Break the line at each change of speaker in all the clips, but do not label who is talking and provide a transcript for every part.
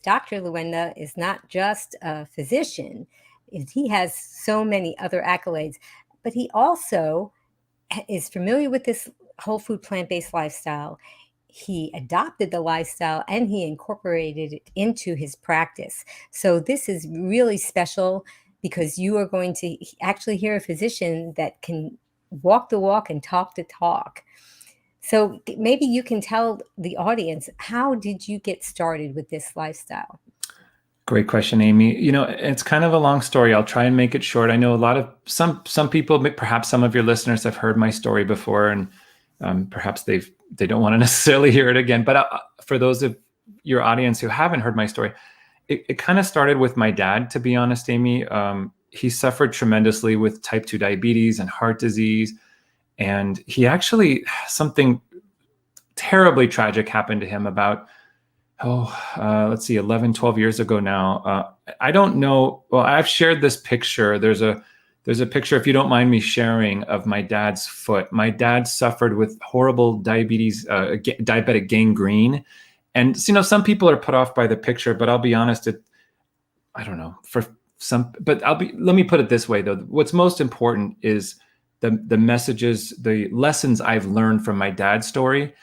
Dr. Lawenda is not just a physician, he has so many other accolades, but he also is familiar with this whole food plant-based lifestyle. He adopted the lifestyle and he incorporated it into his practice. So this is really special because you are going to actually hear a physician that can walk the walk and talk the talk. So maybe you can tell the audience, how did you get started with this lifestyle?
Great question, Amy. It's kind of a long story. I'll try and make it short. I know a lot of some people, perhaps some of your listeners have heard my story before, and perhaps they don't want to necessarily hear it again. But for those of your audience who haven't heard my story, it kind of started with my dad, to be honest, Amy. He suffered tremendously with type 2 diabetes and heart disease. And he actually, something terribly tragic happened to him about, 11, 12 years ago now. I don't know. Well, I've shared this picture. There's a picture, if you don't mind me sharing, of my dad's foot. My dad suffered with horrible diabetes, diabetic gangrene. And, some people are put off by the picture, but I'll be honest, I don't know, but let me put it this way though. What's most important is the messages, the lessons I've learned from my dad's story.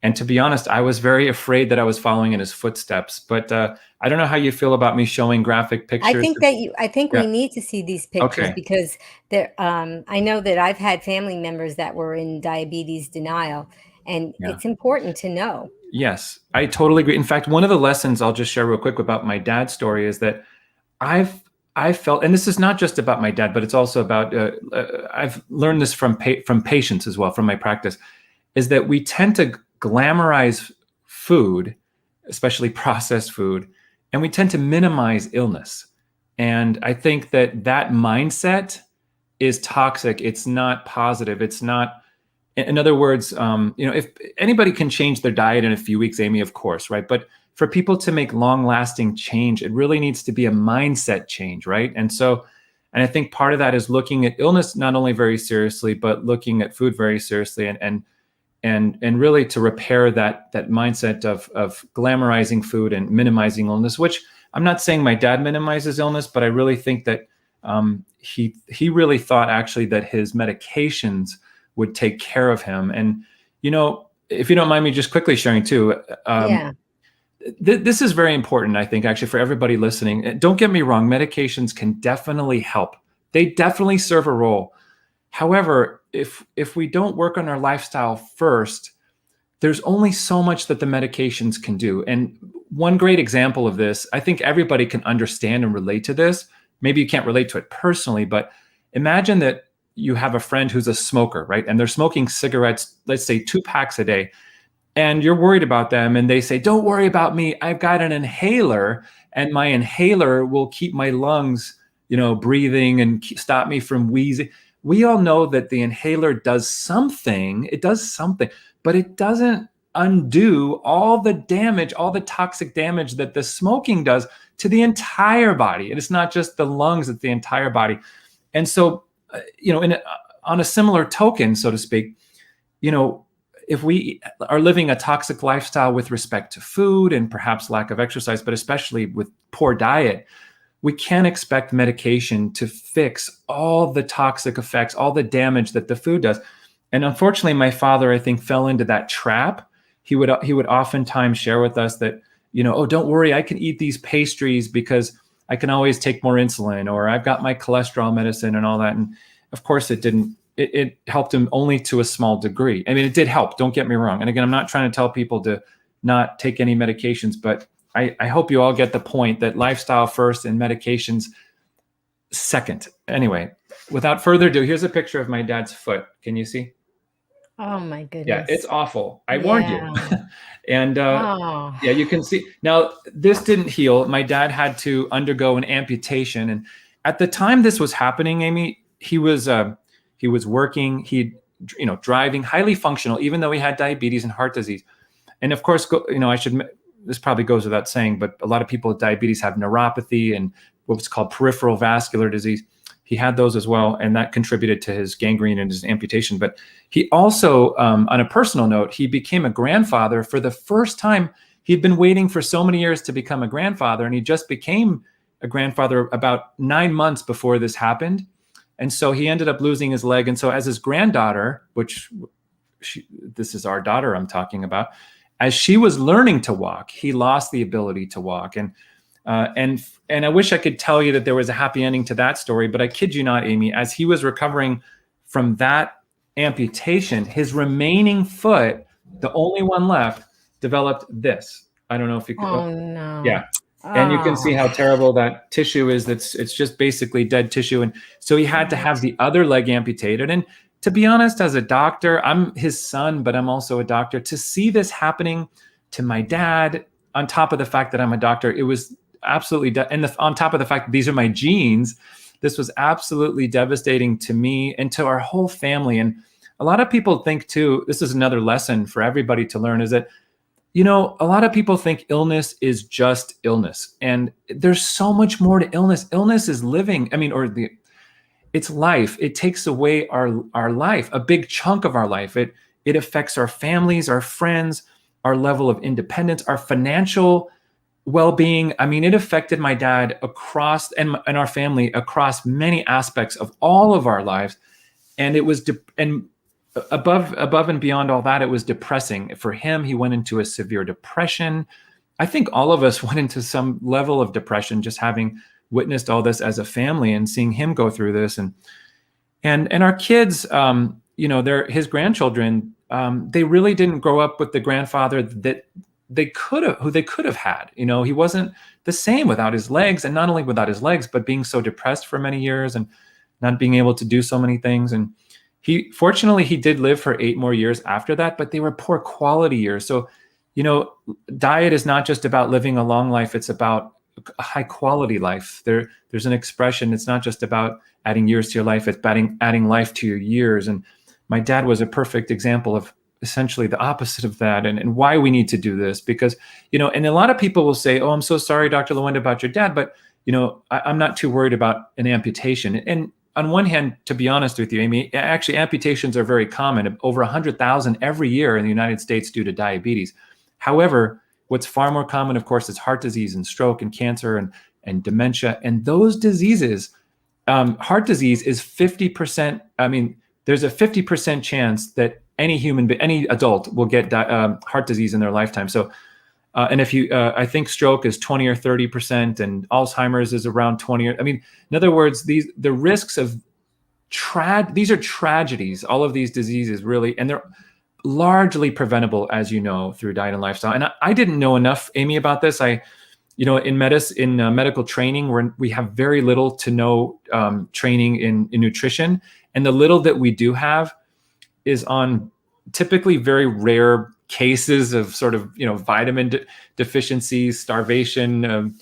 And to be honest, I was very afraid that I was following in his footsteps. But I don't know how you feel about me showing graphic pictures.
I think we need to see these pictures because I know that I've had family members that were in diabetes denial, and it's important to know.
Yes, I totally agree. In fact, one of the lessons I'll just share real quick about my dad's story is that I felt, and this is not just about my dad, but it's also about, I've learned this from patients as well, from my practice, is that we tend to glamorize food, especially processed food, and we tend to minimize illness. And I think that mindset is toxic. It's not positive. It's not, in other words, if anybody can change their diet in a few weeks, Amy, of course, right? But for people to make long-lasting change, it really needs to be a mindset change, right? And I think part of that is looking at illness not only very seriously, but looking at food very seriously, and really to repair that mindset of glamorizing food and minimizing illness. Which I'm not saying my dad minimizes illness, but I really think that he really thought actually that his medications would take care of him. And if you don't mind me just quickly sharing too. This is very important, I think, actually, for everybody listening. Don't get me wrong, medications can definitely help. They definitely serve a role. However, if we don't work on our lifestyle first, there's only so much that the medications can do. And one great example of this, I think everybody can understand and relate to this. Maybe you can't relate to it personally, but imagine that you have a friend who's a smoker, right? And they're smoking cigarettes, let's say 2 packs a day. And you're worried about them, and they say, "Don't worry about me. I've got an inhaler, and my inhaler will keep my lungs, breathing and stop me from wheezing." We all know that the inhaler does something. It does something, but it doesn't undo all the damage, all the toxic damage that the smoking does to the entire body. And it's not just the lungs; it's the entire body. And so, on a similar token, so to speak, if we are living a toxic lifestyle with respect to food and perhaps lack of exercise, but especially with poor diet, we can't expect medication to fix all the toxic effects, all the damage that the food does. And unfortunately, my father, I think, fell into that trap. He would oftentimes share with us that, "Oh, don't worry, I can eat these pastries because I can always take more insulin, or I've got my cholesterol medicine," and all that. And of course, it didn't. It helped him only to a small degree. I mean, it did help, don't get me wrong. And again, I'm not trying to tell people to not take any medications, but I hope you all get the point that lifestyle first and medications second. Anyway, without further ado, here's a picture of my dad's foot. Can you see?
Oh my goodness.
Yeah, it's awful. I warned you. And you can see. Now, this didn't heal. My dad had to undergo an amputation. And at the time this was happening, Amy, he was working, driving, highly functional, even though he had diabetes and heart disease. And of course, this probably goes without saying, but a lot of people with diabetes have neuropathy and what's called peripheral vascular disease. He had those as well, and that contributed to his gangrene and his amputation. But he also, on a personal note, he became a grandfather for the first time. he'd been waiting for so many years to become a grandfather, and he just became a grandfather about 9 months before this happened. And so he ended up losing his leg. And so as his granddaughter, this is our daughter I'm talking about, as she was learning to walk, he lost the ability to walk. And I wish I could tell you that there was a happy ending to that story, but I kid you not, Amy, as he was recovering from that amputation, his remaining foot, the only one left, developed this. I don't know if you could.
Oh no.
Yeah. And you can see how terrible that tissue is. It's just basically dead tissue. And so he had to have the other leg amputated. And to be honest, as a doctor, I'm his son, but I'm also a doctor. To see this happening to my dad, on top of the fact that I'm a doctor, it was absolutely, on top of the fact that these are my genes, this was absolutely devastating to me and to our whole family. And a lot of people think too, this is another lesson for everybody to learn, is that, a lot of people think illness is just illness. And there's so much more to illness. Illness is living. It's life. It takes away our life, a big chunk of our life. It affects our families, our friends, our level of independence, our financial well-being. It affected my dad across and our family across many aspects of all of our lives. And it was, above and beyond all that, it was depressing for him. He went into a severe depression. I think all of us went into some level of depression, just having witnessed all this as a family and seeing him go through this. And our kids, his grandchildren, they really didn't grow up with the grandfather that they could have had. He wasn't the same without his legs, and not only without his legs, but being so depressed for many years and not being able to do so many things. And fortunately, he did live for 8 more years after that, but they were poor quality years. So, diet is not just about living a long life. It's about a high quality life. There's an expression. It's not just about adding years to your life. It's adding life to your years. And my dad was a perfect example of essentially the opposite of that, and why we need to do this. Because, and a lot of people will say, oh, I'm so sorry, Dr. Lawenda, about your dad, but, I'm not too worried about an amputation. And on one hand, to be honest with you, Amy, actually amputations are very common, over 100,000 every year in the United States due to diabetes. However, what's far more common, of course, is heart disease and stroke and cancer and dementia. And those diseases, heart disease is 50%. There's a 50% chance that any adult will get heart disease in their lifetime. So, and if I think stroke is 20 or 30%, and Alzheimer's is around 20. In other words, the risks of these are tragedies. All of these diseases really, and they're largely preventable, as you know, through diet and lifestyle. And I didn't know enough, Amy, about this. In medical training, where we have very little to no training in nutrition, and the little that we do have is on typically very rare cases of sort of, vitamin deficiencies, starvation,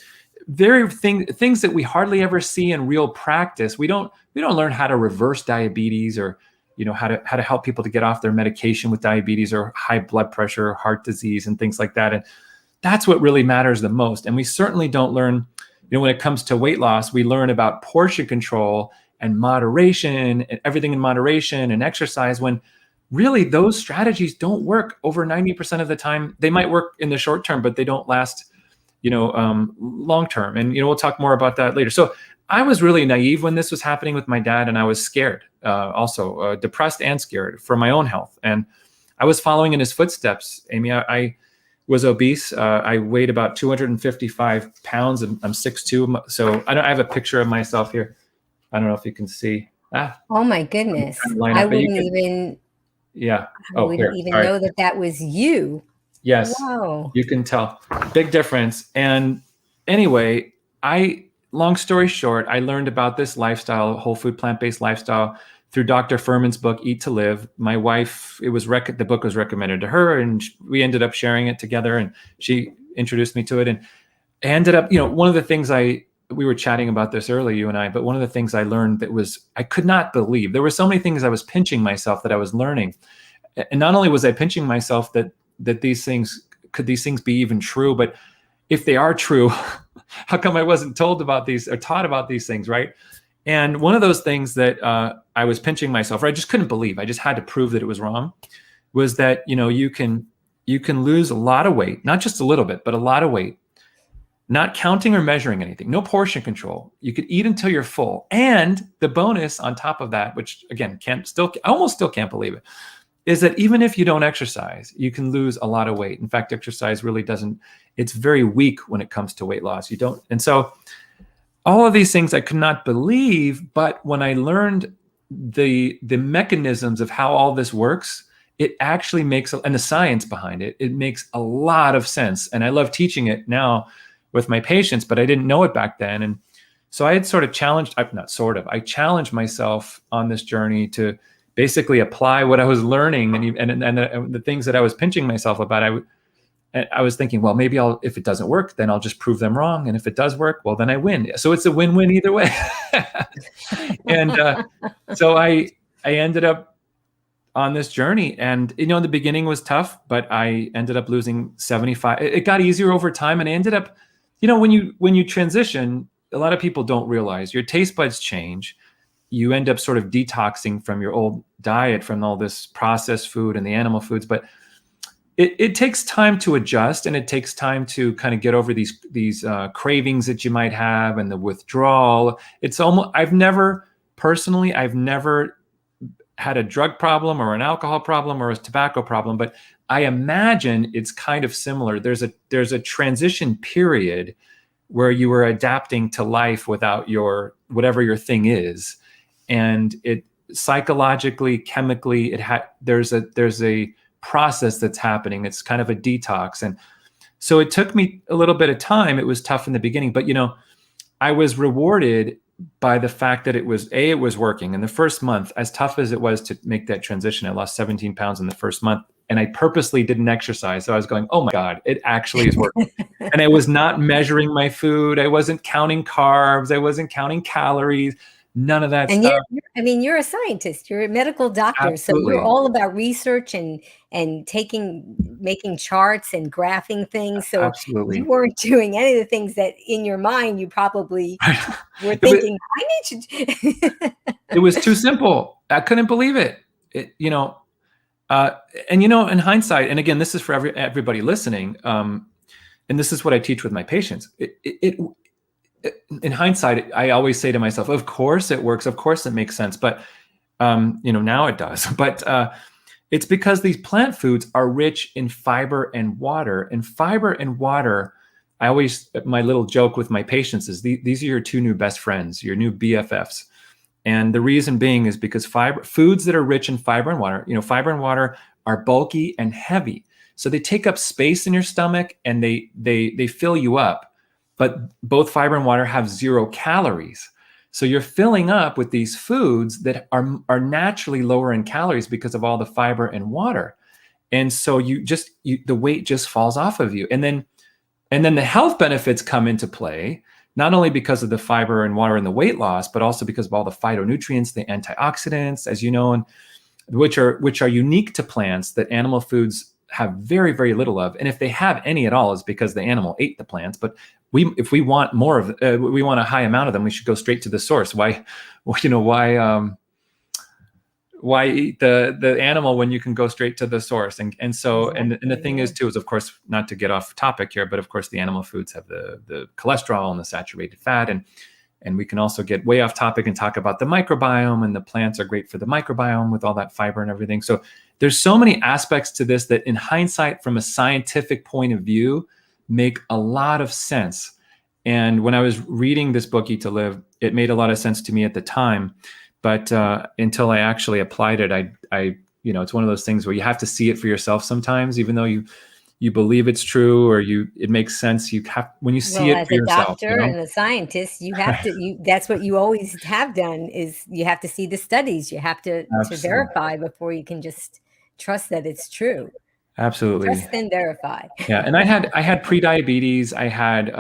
things that we hardly ever see in real practice. We don't learn how to reverse diabetes, or, how to help people to get off their medication with diabetes or high blood pressure, or heart disease, and things like that. And that's what really matters the most. And we certainly don't learn, when it comes to weight loss, we learn about portion control and moderation and everything in moderation and exercise, when really those strategies don't work over 90% of the time. They might work in the short term, but they don't last, long term. And, we'll talk more about that later. So I was really naive when this was happening with my dad, and I was scared, also depressed and scared for my own health. And I was following in his footsteps, Amy. I was obese. I weighed about 255 pounds, and I'm 6'2". So I have a picture of myself here. I don't know if you can see.
Oh my goodness. I wouldn't even know that was you.
Yes.
Wow.
You can tell. Big difference. And anyway, long story short, I learned about this lifestyle, whole food, plant-based lifestyle, through Dr. Furman's book, Eat to Live. My wife, the book was recommended to her, and we ended up sharing it together, and she introduced me to it. And I ended up, one of the things we were chatting about this earlier, you and I, but one of the things I learned that I could not believe. There were so many things I was pinching myself that I was learning. And not only was I pinching myself that these things be even true, but if they are true, how come I wasn't told about these or taught about these things, right? And one of those things that I was pinching myself, or I just couldn't believe, I just had to prove that it was wrong, was that, you can you can lose a lot of weight, not just a little bit, but a lot of weight, not counting or measuring anything, no portion control. You could eat until you're full. And the bonus on top of that, which again, I almost still can't believe it, is that even if you don't exercise, you can lose a lot of weight. In fact, exercise really it's very weak when it comes to weight loss. And so all of these things I could not believe, but when I learned the mechanisms of how all this works, it actually makes, and the science behind it, it makes a lot of sense. And I love teaching it now with my patients, but I didn't know it back then. And so I had sort of I challenged myself on this journey to basically apply what I was learning and the things that I was pinching myself about. I was thinking, well, maybe if it doesn't work, then I'll just prove them wrong. And if it does work, well, then I win. So it's a win-win either way. And so I ended up on this journey, and in the beginning was tough, but I ended up losing 75. It got easier over time, and I ended up, when you transition, a lot of people don't realize your taste buds change. You end up sort of detoxing from your old diet, from all this processed food and the animal foods, but it takes time to adjust, and it takes time to kind of get over these cravings that you might have and the withdrawal. I've never had a drug problem or an alcohol problem or a tobacco problem, but I imagine it's kind of similar. There's a transition period where you are adapting to life without whatever your thing is, and it psychologically, chemically, there's a process that's happening. It's kind of a detox. And so it took me a little bit of time. It was tough in the beginning, but I was rewarded by the fact that it was working. In the first month, as tough as it was to make that transition, I lost 17 pounds in the first month, and I purposely didn't exercise. So I was going, oh my God, it actually is working. And I was not measuring my food. I wasn't counting carbs. I wasn't counting calories. None of that stuff.
You're a scientist, you're a medical doctor.
Absolutely.
So you're all about research and making charts and graphing things. So
Absolutely.
You weren't doing any of the things that in your mind you probably were thinking, I need to.
It was too simple. I couldn't believe it. In hindsight, and again, this is for everybody listening, and this is what I teach with my patients. In hindsight, I always say to myself, of course it works. Of course it makes sense. But, now it does. But it's because these plant foods are rich in fiber and water. And fiber and water, my little joke with my patients is these are your two new best friends, your new BFFs. And the reason being is because foods that are rich in fiber and water are bulky and heavy. So they take up space in your stomach, and they fill you up. But both fiber and water have 0 calories. So you're filling up with these foods that are naturally lower in calories because of all the fiber and water. And so the weight just falls off of you. And then the health benefits come into play, not only because of the fiber and water and the weight loss, but also because of all the phytonutrients, the antioxidants, as you know, and which are unique to plants that animal foods have very, very little of. And if they have any at all, is because the animal ate the plants. But if we want more of, we want a high amount of them, we should go straight to the source. Why eat the animal when you can go straight to the source? And so, exactly. and the thing is too, is of course, not to get off topic here, but of course the animal foods have the cholesterol and the saturated fat. And we can also get way off topic and talk about the microbiome, and the plants are great for the microbiome with all that fiber and everything. So there's so many aspects to this that in hindsight, from a scientific point of view, make a lot of sense. And when I was reading this book, Eat to Live, it made a lot of sense to me at the time. But until I actually applied it, I it's one of those things where you have to see it for yourself sometimes, even though you believe it's true or it makes sense. When you see it for yourself.
As a doctor and a scientist, you have to. That's what you always have done. Is you have to see the studies. You have to verify before you can just trust that it's true.
Absolutely.
Trust and verify.
Yeah, and I had pre-diabetes. I had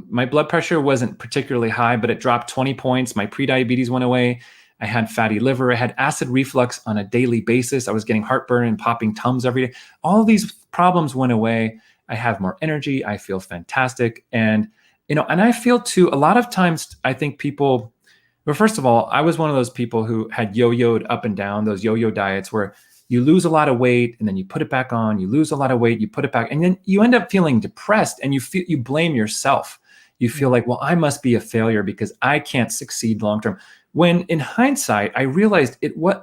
my blood pressure wasn't particularly high, but it dropped 20 points. My pre-diabetes went away. I had fatty liver. I had acid reflux on a daily basis. I was getting heartburn and popping Tums every day. All of these problems went away. I have more energy. I feel fantastic. And, and I feel too, a lot of times I think well, first of all, I was one of those people who had yo-yoed up and down, those yo-yo diets where you lose a lot of weight and then you put it back on, you lose a lot of weight, you put it back, and then you end up feeling depressed and you blame yourself. You feel like, well, I must be a failure because I can't succeed long term. When in hindsight, I realized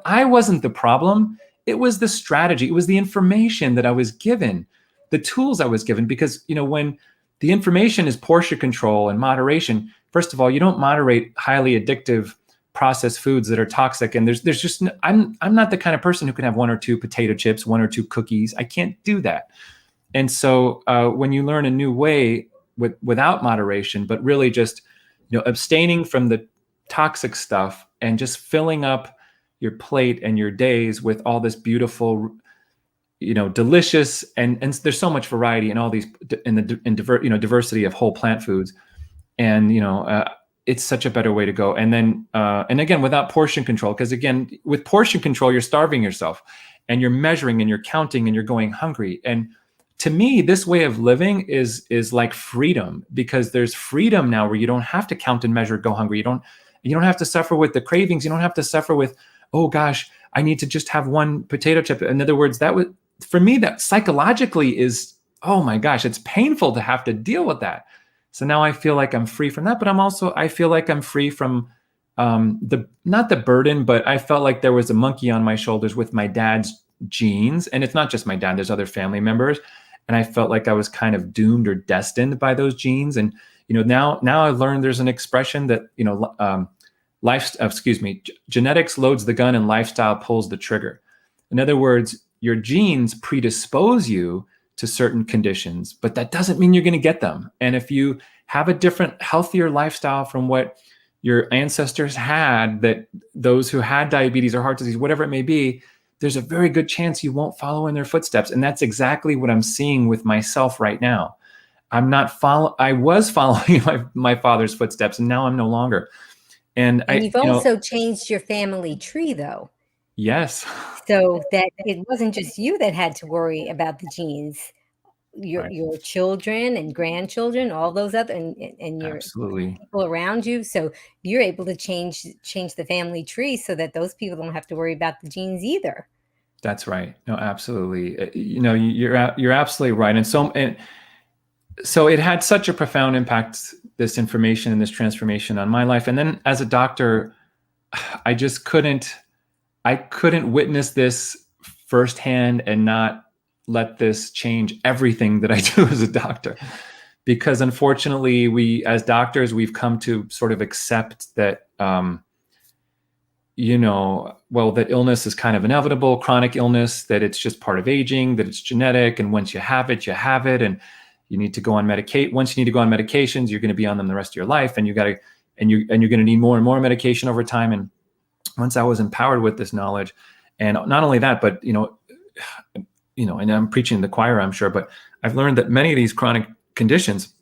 I wasn't the problem. It was the strategy. It was the information that I was given, the tools I was given. Because, when the information is portion control and moderation, first of all, you don't moderate highly addictive processed foods that are toxic. And there's just, I'm not the kind of person who can have 1 or 2 potato chips, 1 or 2 cookies. I can't do that. And so when you learn a new way without moderation, but really just, abstaining from the toxic stuff and just filling up your plate and your days with all this beautiful, delicious, and there's so much variety in all these, diversity of whole plant foods. And, it's such a better way to go. And then, and again, without portion control, because again, with portion control, you're starving yourself and you're measuring and you're counting and you're going hungry. And to me, this way of living is like freedom, because there's freedom now where you don't have to count and measure, go hungry. You don't have to suffer with the cravings. You don't have to suffer with, oh gosh, I need to just have 1 potato chip. In other words, for me, that psychologically is, oh my gosh, it's painful to have to deal with that. So now I feel like I'm free from that, but I feel like I'm free from not the burden, but I felt like there was a monkey on my shoulders with my dad's genes. And it's not just my dad, there's other family members. And I felt like I was kind of doomed or destined by those genes. And, now I've learned there's an expression that, genetics loads the gun and lifestyle pulls the trigger. In other words, your genes predispose you to certain conditions, but that doesn't mean you're going to get them. And if you have a different, healthier lifestyle from what your ancestors had, that those who had diabetes or heart disease, whatever it may be, there's a very good chance you won't follow in their footsteps. And that's exactly what I'm seeing with myself right now. I was following my father's footsteps, and now I'm no longer. And
you've also changed your family tree, though.
Yes.
So that it wasn't just you that had to worry about the genes. Your children and grandchildren, all those other, and your
absolutely
people around you. So you're able to change the family tree so that those people don't have to worry about the genes either.
That's right. No, absolutely. You're absolutely right. And so it had such a profound impact, this information and this transformation on my life. And then as a doctor, I just couldn't witness this firsthand and not let this change everything that I do as a doctor. Because unfortunately, we as doctors, we've come to sort of accept that, that illness is kind of inevitable, chronic illness, that it's just part of aging, that it's genetic. And once you have it, you have it. And you need to go on once you need to go on medications, you're going to be on them the rest of your life. And you're going to need more and more medication over time. And once I was empowered with this knowledge, and not only that, but, and I'm preaching to the choir, I'm sure, but I've learned that many of these chronic conditions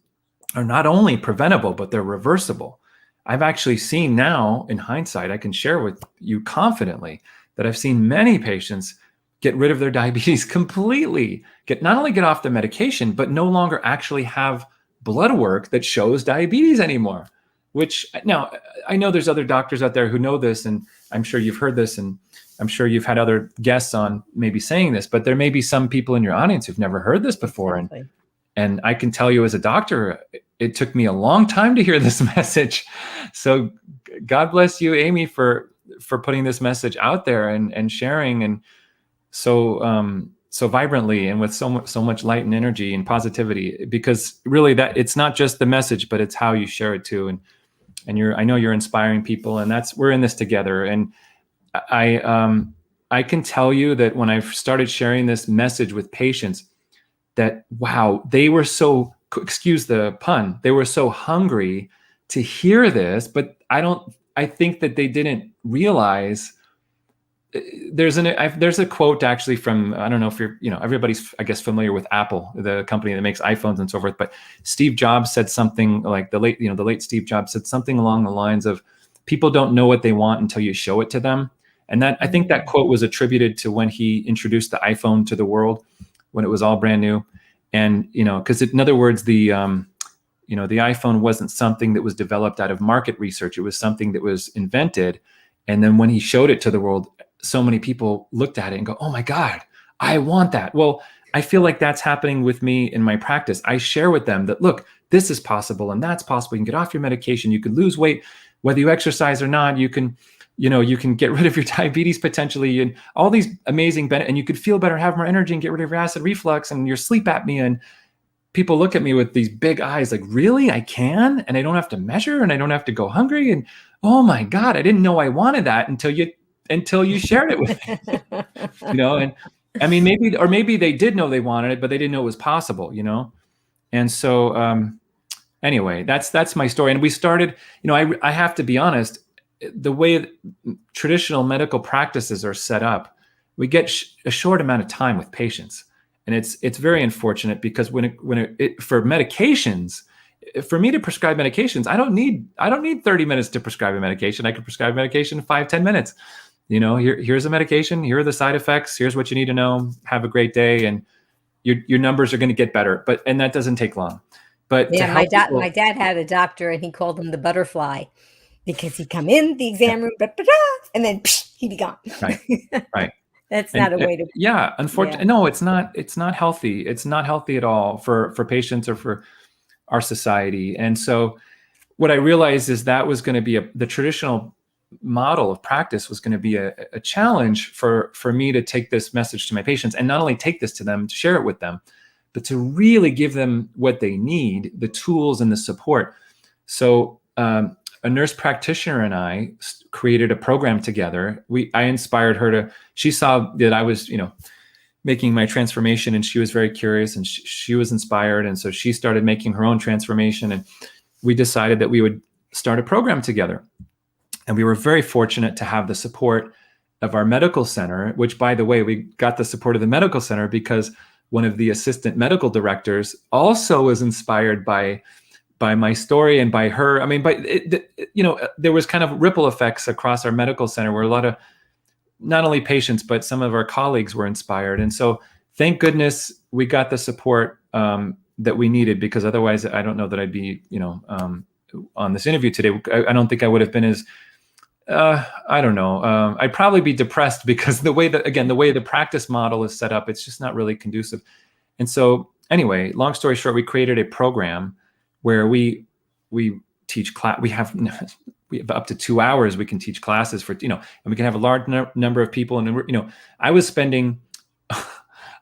are not only preventable, but they're reversible. I've actually seen now, in hindsight, I can share with you confidently that I've seen many patients get rid of their diabetes completely, not only get off the medication, but no longer actually have blood work that shows diabetes anymore. Which now I know there's other doctors out there who know this, and I'm sure you've heard this, and I'm sure you've had other guests on maybe saying this, but there may be some people in your audience who've never heard this before. Exactly. And I can tell you as a doctor, it took me a long time to hear this message. So God bless you, Amy, for putting this message out there and sharing, and so vibrantly and with so much light and energy and positivity, because really that it's not just the message, but it's how you share it too. And I know you're inspiring people, and we're in this together. And I can tell you that when I started sharing this message with patients, that, wow, they were so, excuse the pun, they were so hungry to hear this, but I think that they didn't realize. There's a quote actually from, I don't know if everybody's, I guess, familiar with Apple, the company that makes iPhones and so forth, but Steve Jobs said something like the late Steve Jobs said something along the lines of, people don't know what they want until you show it to them. And I think that quote was attributed to when he introduced the iPhone to the world, when it was all brand new. And, because in other words, the iPhone wasn't something that was developed out of market research. It was something that was invented. And then when he showed it to the world, so many people looked at it and go, oh my God, I want that. Well, I feel like that's happening with me in my practice. I share with them that, look, this is possible and that's possible. You can get off your medication. You can lose weight, whether you exercise or not. You can, you can get rid of your diabetes potentially and all these amazing benefits, and you could feel better, have more energy, and get rid of your acid reflux and your sleep apnea. And people look at me with these big eyes like, really, I can? And I don't have to measure and I don't have to go hungry. And oh my God, I didn't know I wanted that until you shared it with me. And I mean, maybe they did know they wanted it, but they didn't know it was possible, And so anyway, that's my story. And we started, I have to be honest, the way traditional medical practices are set up, we get a short amount of time with patients. And it's very unfortunate because for medications, for me to prescribe medications, I don't need 30 minutes to prescribe a medication. I could prescribe a medication in 5-10 minutes. Here's a medication. Here are the side effects. Here's what you need to know. Have a great day, and your numbers are going to get better. And that doesn't take long. But
yeah, my dad had a doctor, and he called him the butterfly because he'd come in the exam room, and then he'd be gone.
Right.
That's not a way to.
Yeah, unfortunately, no, it's not. It's not healthy. It's not healthy at all for patients or for our society. And so, what I realized is that was going to be the traditional model of practice was going to be a challenge for me to take this message to my patients, and not only take this to them, to share it with them, but to really give them what they need, the tools and the support. So a nurse practitioner and I created a program together. I inspired her she saw that I was, making my transformation, and she was very curious, and she was inspired. And so she started making her own transformation, and we decided that we would start a program together. And we were very fortunate to have the support of our medical center, which, by the way, we got the support of the medical center because one of the assistant medical directors also was inspired by my story and by her. I mean, there was kind of ripple effects across our medical center where a lot of not only patients, but some of our colleagues were inspired. And so thank goodness we got the support that we needed, because otherwise I don't know that I'd be, on this interview today. I don't think I would have been as, I don't know. I'd probably be depressed because the way the practice model is set up, it's just not really conducive. And so anyway, long story short, we created a program where we teach class. We have up to 2 hours. We can teach classes for, and we can have a large number of people. And, I was spending, I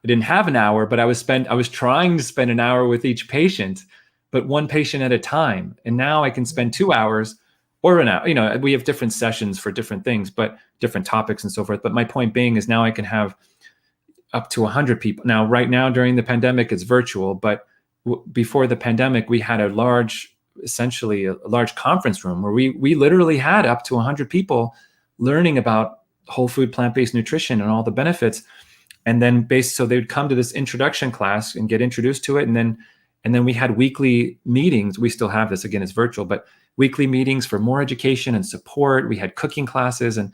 didn't have an hour, but I was trying to spend an hour with each patient, but one patient at a time. And now I can spend 2 hours or an hour. We have different sessions for different things, but different topics and so forth. But my point being is now I can have up to 100 people. Now, right now during the pandemic, it's virtual, but before the pandemic, we had essentially a large conference room where we literally had up to 100 people learning about whole food, plant-based nutrition and all the benefits. And then so they would come to this introduction class and get introduced to it. And then we had weekly meetings. We still have this, again, it's virtual, but weekly meetings for more education and support. We had cooking classes and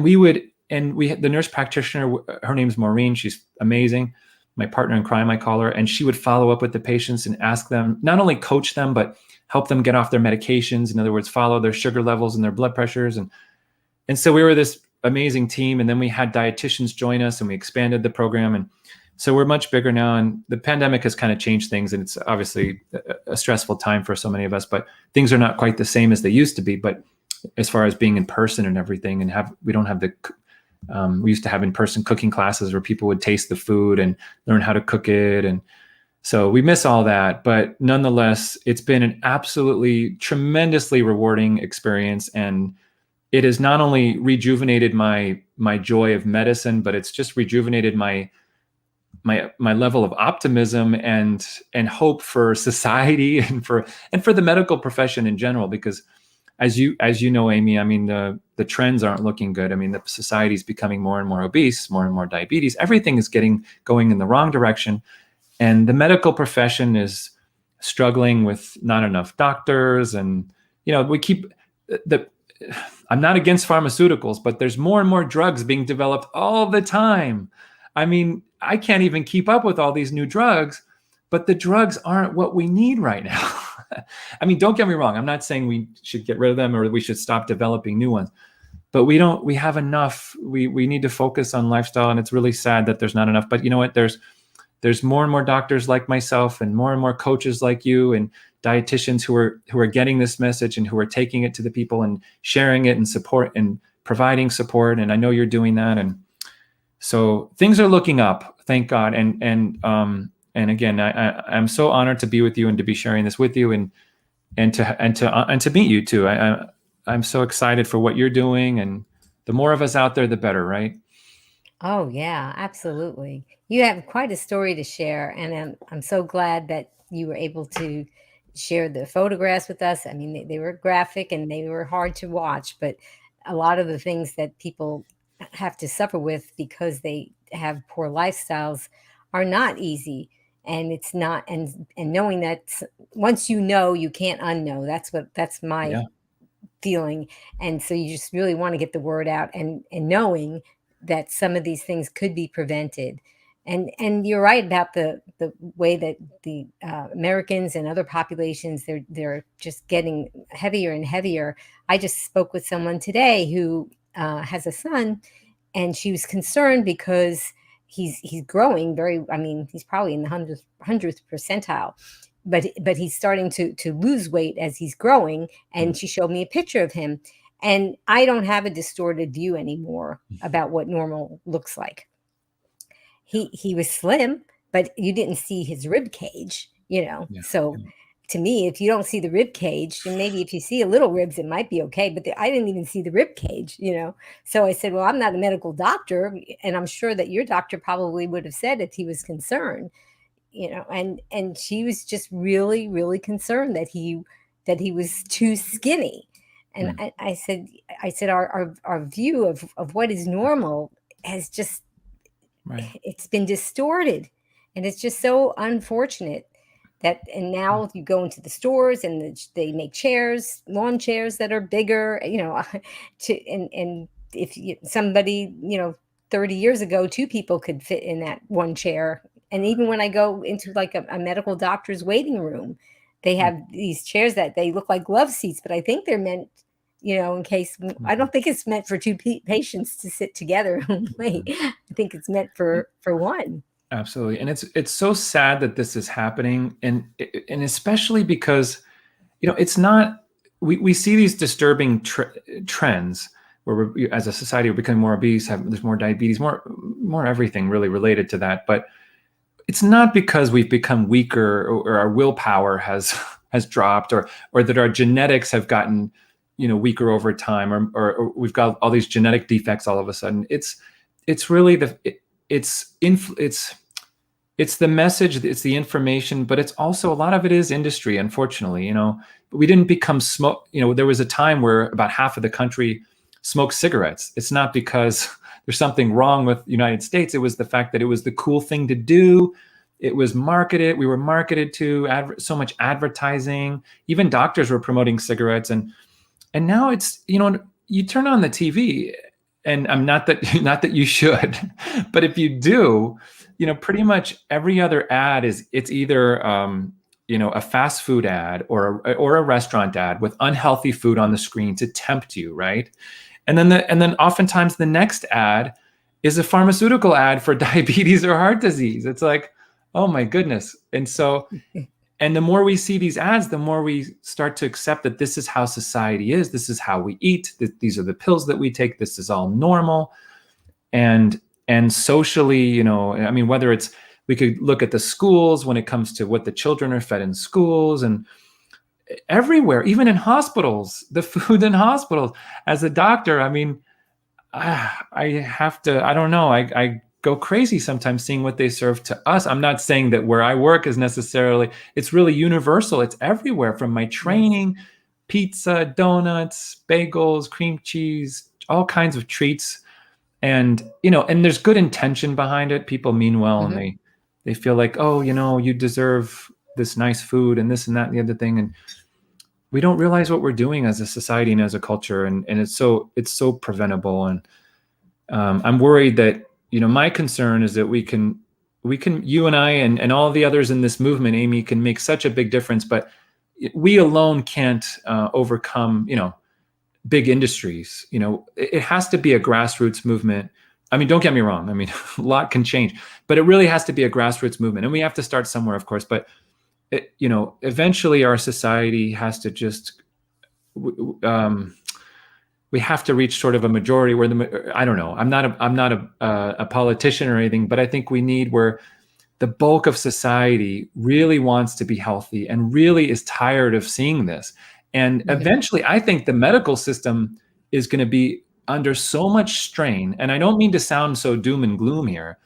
we had the nurse practitioner, her name's Maureen. She's amazing. My partner in crime, I call her. And she would follow up with the patients and ask them, not only coach them, but help them get off their medications. In other words, follow their sugar levels and their blood pressures. And so we were this amazing team. And then we had dietitians join us and we expanded the program. And so we're much bigger now. And the pandemic has kind of changed things. And it's obviously a stressful time for so many of us, but things are not quite the same as they used to be. But as far as being in person and everything, we don't have we used to have in-person cooking classes where people would taste the food and learn how to cook it. And so we miss all that, but nonetheless, it's been an absolutely tremendously rewarding experience. And it has not only rejuvenated my joy of medicine, but it's just rejuvenated my level of optimism and hope for society and for the medical profession in general, because as you know, Amy, I mean, the trends aren't looking good. I mean, the society is becoming more and more obese, more and more diabetes. Everything is going in the wrong direction. And the medical profession is struggling with not enough doctors. And, I'm not against pharmaceuticals, but there's more and more drugs being developed all the time. I mean, I can't even keep up with all these new drugs, but the drugs aren't what we need right now. I mean, don't get me wrong. I'm not saying we should get rid of them or we should stop developing new ones. but we have enough. We need to focus on lifestyle, and it's really sad that there's not enough. But you know what? There's more and more doctors like myself, and more coaches like you, and dietitians who are getting this message and who are taking it to the people and sharing it and support and providing support. And I know you're doing that. And so things are looking up, thank God. And again, I'm so honored to be with you and to be sharing this with you, and to meet you too. I'm so excited for what you're doing, and the more of us out there, the better, right?
Oh, yeah, absolutely. You have quite a story to share, and I'm so glad that you were able to share the photographs with us. I mean, they were graphic and they were hard to watch, but a lot of the things that people have to suffer with because they have poor lifestyles are not easy. And it's not, and knowing that once you know, you can't unknow. That's my
Yeah.
feeling. And so you just really want to get the word out, and knowing that some of these things could be prevented. And you're right about the way that the Americans and other populations, they're just getting heavier and heavier. I just spoke with someone today who has a son, and she was concerned because he's growing very, I mean, he's probably in the hundredth percentile, but he's starting to lose weight as he's growing. And she showed me a picture of him, and I don't have a distorted view anymore about what normal looks like. He was slim, but you didn't see his rib cage, you know.
Yeah.
So to me, if you don't see the rib cage, then maybe if you see a little ribs, it might be okay. But I didn't even see the rib cage, you know. So I said, well, I'm not a medical doctor, and I'm sure that your doctor probably would have said if he was concerned, you know. And she was just really, really concerned that he was too skinny. And
Mm.
I said our view of what is normal has just,
Right.
it's been distorted, and it's just so unfortunate that. And now you go into the stores, and they make chairs, lawn chairs that are bigger, you know. And if somebody, 30 years ago, two people could fit in that one chair. And even when I go into like a medical doctor's waiting room, they
Mm.
have these chairs that they look like love seats, but I think they're meant, in case. I don't think it's meant for two patients to sit together and wait. I think it's meant for one.
Absolutely. And it's so sad that this is happening, and especially because it's not, we see these disturbing trends where as a society we're becoming more obese, there's more diabetes, more everything really related to that. But it's not because we've become weaker, or our willpower has dropped, or that our genetics have gotten weaker over time, or we've got all these genetic defects all of a sudden. It's really it's the message, it's the information, but it's also a lot of it is industry, unfortunately. We didn't become smoke. There was a time where about half of the country smoked cigarettes. It's not because there's something wrong with the United States. It was the fact that it was the cool thing to do. It was marketed. We were marketed to so much advertising. Even doctors were promoting cigarettes, and now it's, you turn on the TV, and I'm not that you should, but if you do, pretty much every other ad it's either a fast food ad or a restaurant ad with unhealthy food on the screen to tempt you, right? And then oftentimes the next ad is a pharmaceutical ad for diabetes or heart disease. It's like, oh my goodness. And the more we see these ads, the more we start to accept that this is how society is. This is how we eat. These are the pills that we take. This is all normal. And socially, I mean, whether it's, we could look at the schools when it comes to what the children are fed in schools, and everywhere, even in hospitals, the food in hospitals. As a doctor, I mean, I have to, I don't know, I go crazy sometimes seeing what they serve to us. I'm not saying that where I work is necessarily, it's really universal. It's everywhere from my training, pizza, donuts, bagels, cream cheese, all kinds of treats. And, and there's good intention behind it. People mean well,
Mm-hmm.
and they feel like, oh, you deserve this nice food and this and that and the other thing. And we don't realize what we're doing as a society and as a culture. And it's so preventable. And I'm worried that, my concern is that we can, you and I and all the others in this movement, Amy, can make such a big difference, but we alone can't overcome, big industries. It has to be a grassroots movement. I mean, don't get me wrong. I mean, a lot can change, but it really has to be a grassroots movement, and we have to start somewhere, of course. But eventually, our society has to just we have to reach sort of a majority where I don't know. I'm not a politician or anything, but I think we need where the bulk of society really wants to be healthy and really is tired of seeing this. And eventually, I think the medical system is going to be under so much strain. And I don't mean to sound so doom and gloom here,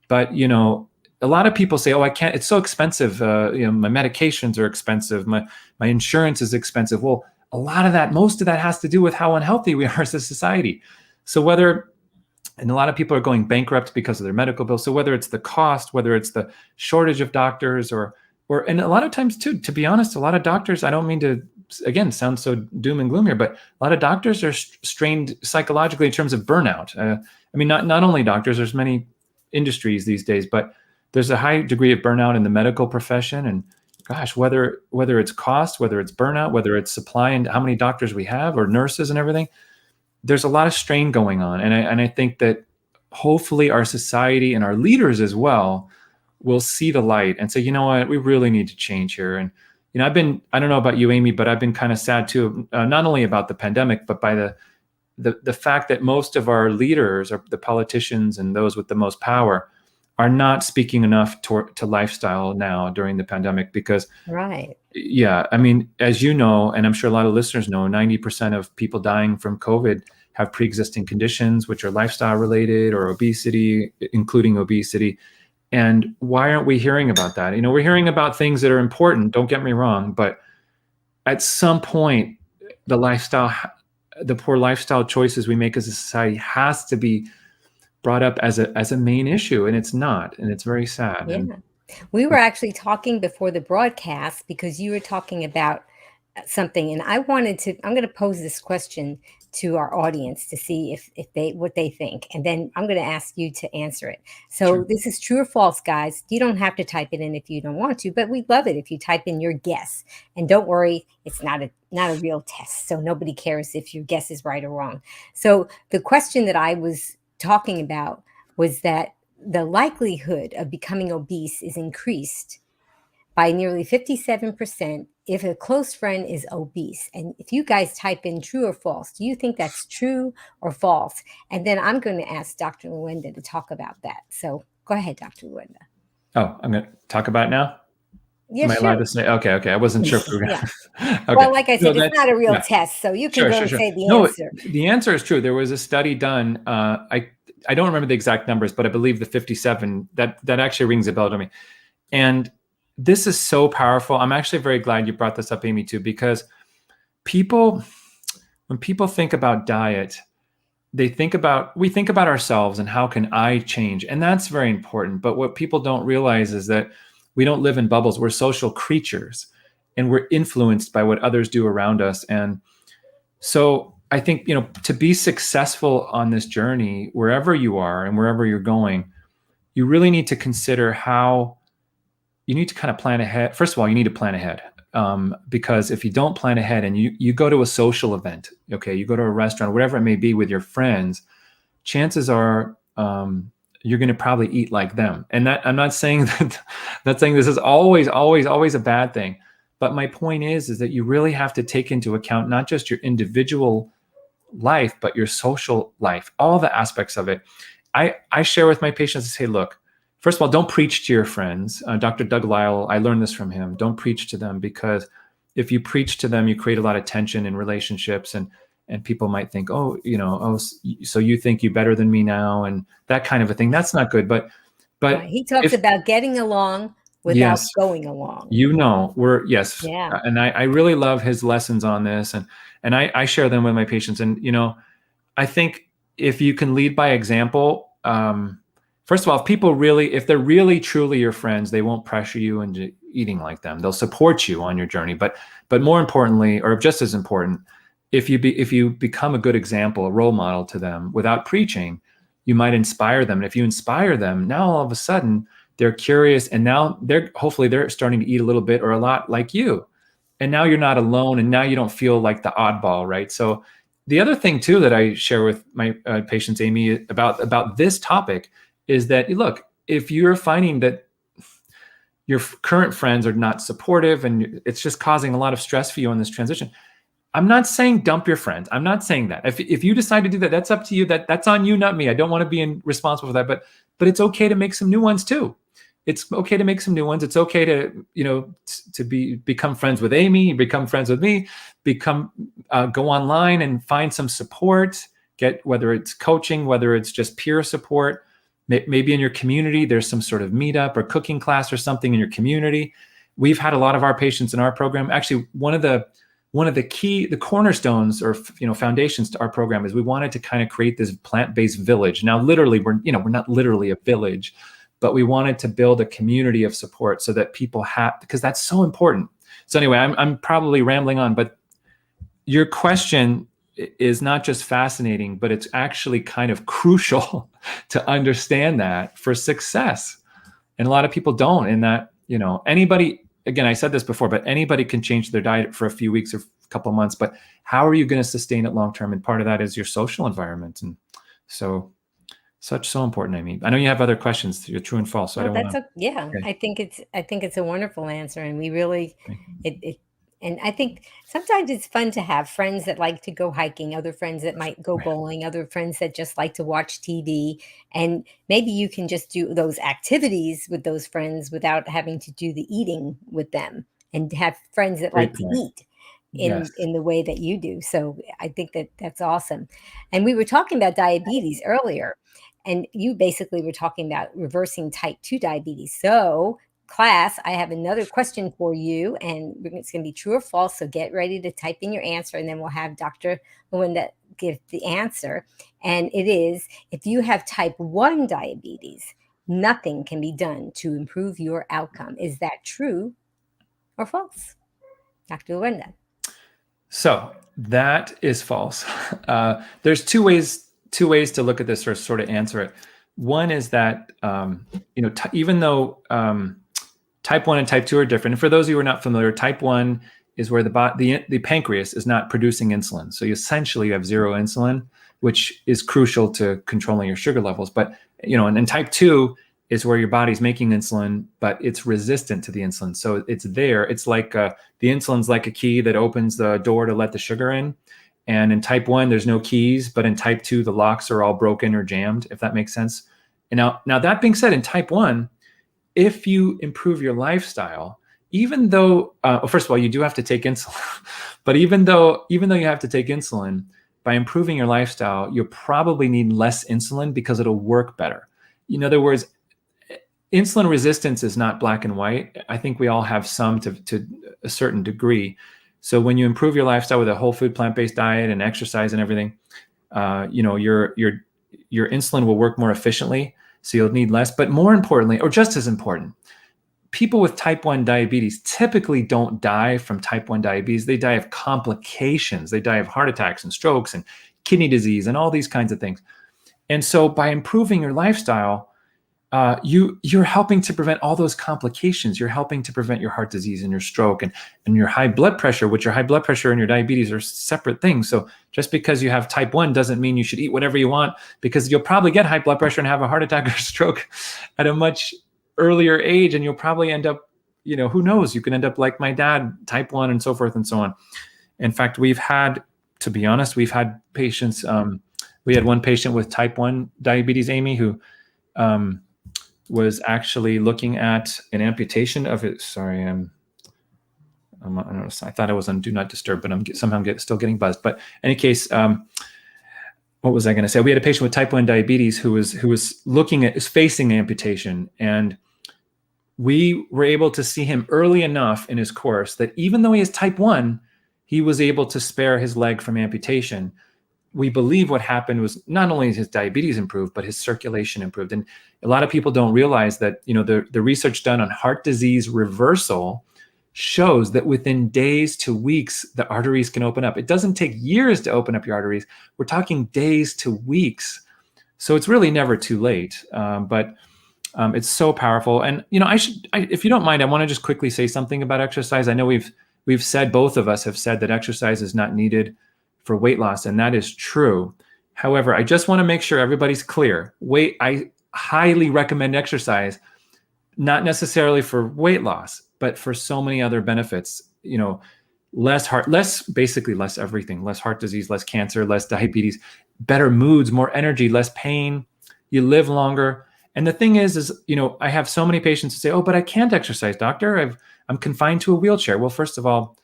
but a lot of people say, "Oh, I can't. It's so expensive. My medications are expensive. My insurance is expensive." Well, a lot of that, most of that, has to do with how unhealthy we are as a society. So and a lot of people are going bankrupt because of their medical bills. So whether it's the cost, whether it's the shortage of doctors, and a lot of times too, to be honest, a lot of doctors, I don't mean to, again, sound so doom and gloom here, but a lot of doctors are strained psychologically in terms of burnout. I mean, not only doctors, there's many industries these days, but there's a high degree of burnout in the medical profession. And gosh, whether it's cost, whether it's burnout, whether it's supply and how many doctors we have or nurses and everything, there's a lot of strain going on. And I think that hopefully our society and our leaders as well will see the light and say, you know what, we really need to change here. And, I don't know about you, Amy, but I've been kind of sad too, not only about the pandemic, but by the fact that most of our leaders, or the politicians and those with the most power, are not speaking enough to lifestyle now during the pandemic. Because
Right.
yeah, I mean, as you know, and I'm sure a lot of listeners know, 90% of people dying from COVID have pre-existing conditions, which are lifestyle related or obesity, including obesity. And why aren't we hearing about that? We're hearing about things that are important, don't get me wrong, but at some point, the poor lifestyle choices we make as a society has to be brought up as a main issue, and it's not, and it's very sad.
Yeah.
And
We were actually talking before the broadcast because you were talking about something, and I'm going to pose this question to our audience to see what they think, and then I'm going to ask you to answer it. So
Sure.
this is true or false, guys. You don't have to type it in if you don't want to, but we'd love it if you type in your guess. And don't worry, it's not a real test, so nobody cares if your guess is right or wrong. So the question that I was talking about was that the likelihood of becoming obese is increased by nearly 57% if a close friend is obese. And if you guys type in true or false, do you think that's true or false? And then I'm going to ask Dr. Lawenda to talk about that. So go ahead, Dr. Lawenda.
Oh, I'm going to talk about it now?
Yeah,
Am I
sure.
allowed to say? Okay. I wasn't sure if we were going
Yeah.
to. Okay.
Well, like I said,
No,
it's not a real
yeah.
test, so you can
Sure,
go
sure,
and
sure.
say the
No,
answer.
the answer is true. There was a study done. I don't remember the exact numbers, but I believe the 57, that actually rings a bell to me. And this is so powerful. I'm actually very glad you brought this up, Amy, too, because when people think about diet, we think about ourselves and how can I change? And that's very important. But what people don't realize is that we don't live in bubbles. We're social creatures, and we're influenced by what others do around us. And so I think, to be successful on this journey, wherever you are and wherever you're going, you really need to consider how you need to kind of plan ahead. First of all, you need to plan ahead, because if you don't plan ahead and you go to a social event, okay, you go to a restaurant, whatever it may be, with your friends, chances are you're going to probably eat like them. And that, I'm not saying this is always a bad thing. But my point is that you really have to take into account not just your individual life, but your social life, all the aspects of it. I share with my patients and say, look, first of all, don't preach to your friends. Dr. Doug Lisle, I learned this from him. Don't preach to them, because if you preach to them, you create a lot of tension in relationships, and people might think, so you think you're better than me now, and that kind of a thing. That's not good. But
Right. He talks about getting along without going along.
Yeah. And I really love his lessons on this, and I share them with my patients. And I think if you can lead by example, first of all, if they're really truly your friends, they won't pressure you into eating like them. They'll support you on your journey. But more importantly, or just as important, if you become a good example, a role model to them without preaching, you might inspire them. And if you inspire them, now all of a sudden they're curious, and now hopefully they're starting to eat a little bit or a lot like you. And now you're not alone, and now you don't feel like the oddball, right? So the other thing too that I share with my patients, Amy, about this topic is that, look, if you're finding that your current friends are not supportive and it's just causing a lot of stress for you in this transition, I'm not saying dump your friends. I'm not saying that. If you decide to do that, that's up to you. That's on you, not me. I don't want to be responsible for that. But it's okay to make some new ones too. It's okay to make some new ones. It's okay to become friends with Amy, become friends with me, go online and find some support. Get, whether it's coaching, whether it's just peer support. Maybe in your community, there's some sort of meetup or cooking class or something in your community. We've had a lot of our patients in our program. Actually, one of the cornerstones or foundations to our program is we wanted to kind of create this plant-based village. Now, literally, we're not literally a village, but we wanted to build a community of support so that people have, because that's so important. So anyway, I'm probably rambling on, but your question is not just fascinating, but it's actually kind of crucial to understand that for success. And a lot of people don't, in that, anybody, again, I said this before, but anybody can change their diet for a few weeks or a couple of months, but how are you going to sustain it long-term? And part of that is your social environment. And so important. I mean, I know you have other questions, your true and false. So
Well,
I don't want to.
yeah.
Okay.
I think it's a wonderful answer, and we really and I think sometimes it's fun to have friends that like to go hiking, other friends that might go bowling, other friends that just like to watch TV, and maybe you can just do those activities with those friends without having to do the eating with them, and have friends that
Great
like to
point.
eat
Yes.
in the way that you do. So I think that's awesome. And we were talking about diabetes earlier, and you basically were talking about reversing type 2 diabetes. So, class, I have another question for you, and it's going to be true or false. So get ready to type in your answer, and then we'll have Dr. Lawenda give the answer. And it is, if you have type 1 diabetes, nothing can be done to improve your outcome. Is that true or false? Dr. Lawenda.
So that is false. There's two ways to look at this or sort of answer it. One is that even though type 1 and type 2 are different, and for those of you who are not familiar, type 1 is where the pancreas is not producing insulin. So you essentially have zero insulin, which is crucial to controlling your sugar levels. But and type 2 is where your body's making insulin, but it's resistant to the insulin. So it's there. It's like the insulin's like a key that opens the door to let the sugar in. And in type 1, there's no keys, but in type 2, the locks are all broken or jammed, if that makes sense. And now that being said, in type 1, if you improve your lifestyle, even though, first of all, you do have to take insulin, but even though you have to take insulin, by improving your lifestyle, you'll probably need less insulin because it'll work better. In other words, insulin resistance is not black and white. I think we all have some to a certain degree. So when you improve your lifestyle with a whole food, plant-based diet and exercise and everything, your insulin will work more efficiently. So you'll need less, but more importantly, or just as important, people with type 1 diabetes typically don't die from type 1 diabetes. They die of complications. They die of heart attacks and strokes and kidney disease and all these kinds of things. And so by improving your lifestyle, you're helping to prevent all those complications. You're helping to prevent your heart disease and your stroke and your high blood pressure, which your high blood pressure and your diabetes are separate things. So just because you have type 1 doesn't mean you should eat whatever you want, because you'll probably get high blood pressure and have a heart attack or stroke at a much earlier age. And you'll probably end up, who knows, you can end up like my dad, type 1 and so forth and so on. In fact, to be honest, we've had patients, we had one patient with type 1 diabetes, Amy, who was actually looking at an amputation of it. Sorry, I thought I was on Do Not Disturb, but I'm somehow still getting buzzed. But in any case, what was I going to say? We had a patient with type 1 diabetes who was facing amputation, and we were able to see him early enough in his course that even though he has type 1, he was able to spare his leg from amputation. We believe what happened was not only his diabetes improved, but his circulation improved. And a lot of people don't realize that, the research done on heart disease reversal shows that within days to weeks, the arteries can open up. It doesn't take years to open up your arteries. We're talking days to weeks. So it's really never too late. But it's so powerful. And, if you don't mind, I want to just quickly say something about exercise. I know we've said, both of us have said that exercise is not needed for weight loss, and that is true. However, I just want to make sure everybody's clear. I highly recommend exercise, not necessarily for weight loss, but for so many other benefits. Basically less everything, less heart disease, less cancer, less diabetes, better moods, more energy, less pain. You live longer. And the thing is, I have so many patients who say, "Oh, but I can't exercise, doctor. I'm confined to a wheelchair." Well, first of all,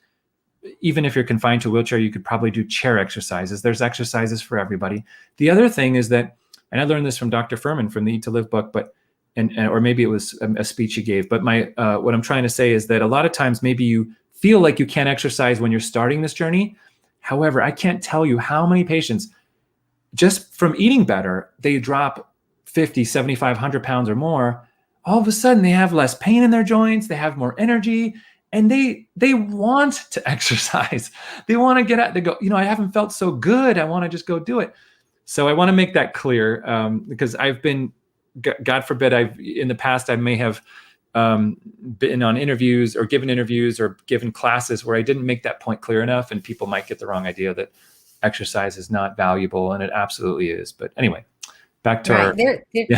even if you're confined to a wheelchair, you could probably do chair exercises. There's exercises for everybody. The other thing is that, and I learned this from Dr. Furman from the Eat to Live book, or maybe it was a speech he gave. But what I'm trying to say is that a lot of times maybe you feel like you can't exercise when you're starting this journey. However, I can't tell you how many patients, just from eating better, they drop 50, 75, 100 pounds or more. All of a sudden, they have less pain in their joints. They have more energy. And they want to exercise. They want to get out. They go, I haven't felt so good. I want to just go do it. So I want to make that clear, because I've been, God forbid, in the past I may have been on interviews or given classes where I didn't make that point clear enough, and people might get the wrong idea that exercise is not valuable, and it absolutely is. But anyway, back to our.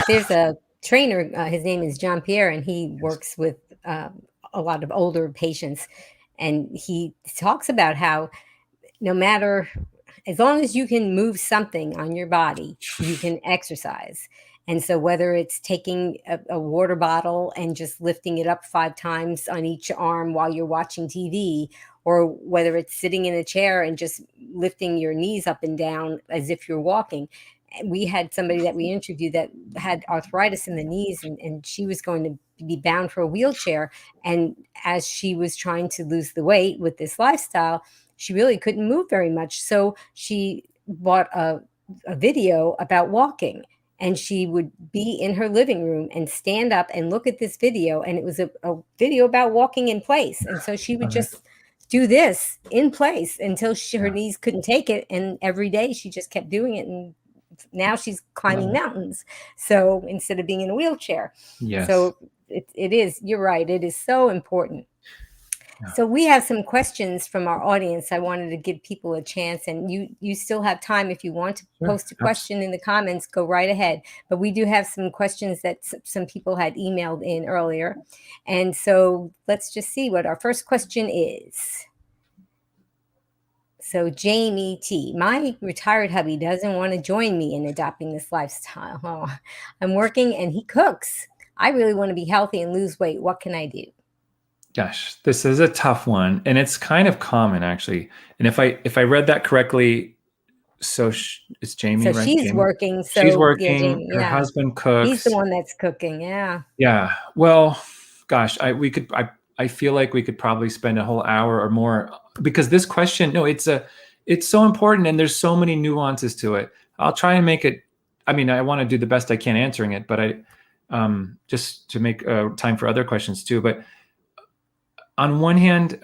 There's a trainer. His name is John Pierre, and he works with a lot of older patients, and he talks about how no matter, as long as you can move something on your body, you can exercise. And so whether it's taking a water bottle and just lifting it up 5 times on each arm while you're watching TV, or whether it's sitting in a chair and just lifting your knees up and down as if you're walking. We had somebody that we interviewed that had arthritis in the knees, and she was going to be bound for a wheelchair. And as she was trying to lose the weight with this lifestyle, she really couldn't move very much. So she bought a video about walking, and she would be in her living room and stand up and look at this video. And it was a video about walking in place. And so she would just do this in place until her knees couldn't take it. And every day she just kept doing it. And now she's climbing mountains. So instead of being in a wheelchair.
Yes.
So it is, you're right. It is so important. Yeah. So we have some questions from our audience. I wanted to give people a chance, and you still have time. If you want to post a question in the comments, go right ahead. But we do have some questions that some people had emailed in earlier. And so let's just see what our first question is. So Jamie T, my retired hubby doesn't want to join me in adopting this lifestyle. Oh, I'm working and he cooks. I really want to be healthy and lose weight. What can I do?
Gosh, this is a tough one, and it's kind of common, actually. And if I read that correctly, so it's Jamie, right?
She's
Jamie?
working. So
she's working.
Yeah, Jamie,
her husband cooks.
He's the one that's cooking. Yeah.
Yeah. Well, gosh, I feel like we could probably spend a whole hour or more, because this question, it's so important, and there's so many nuances to it. I'll try and make it. I mean, I want to do the best I can answering it, but just to make time for other questions too. But on one hand,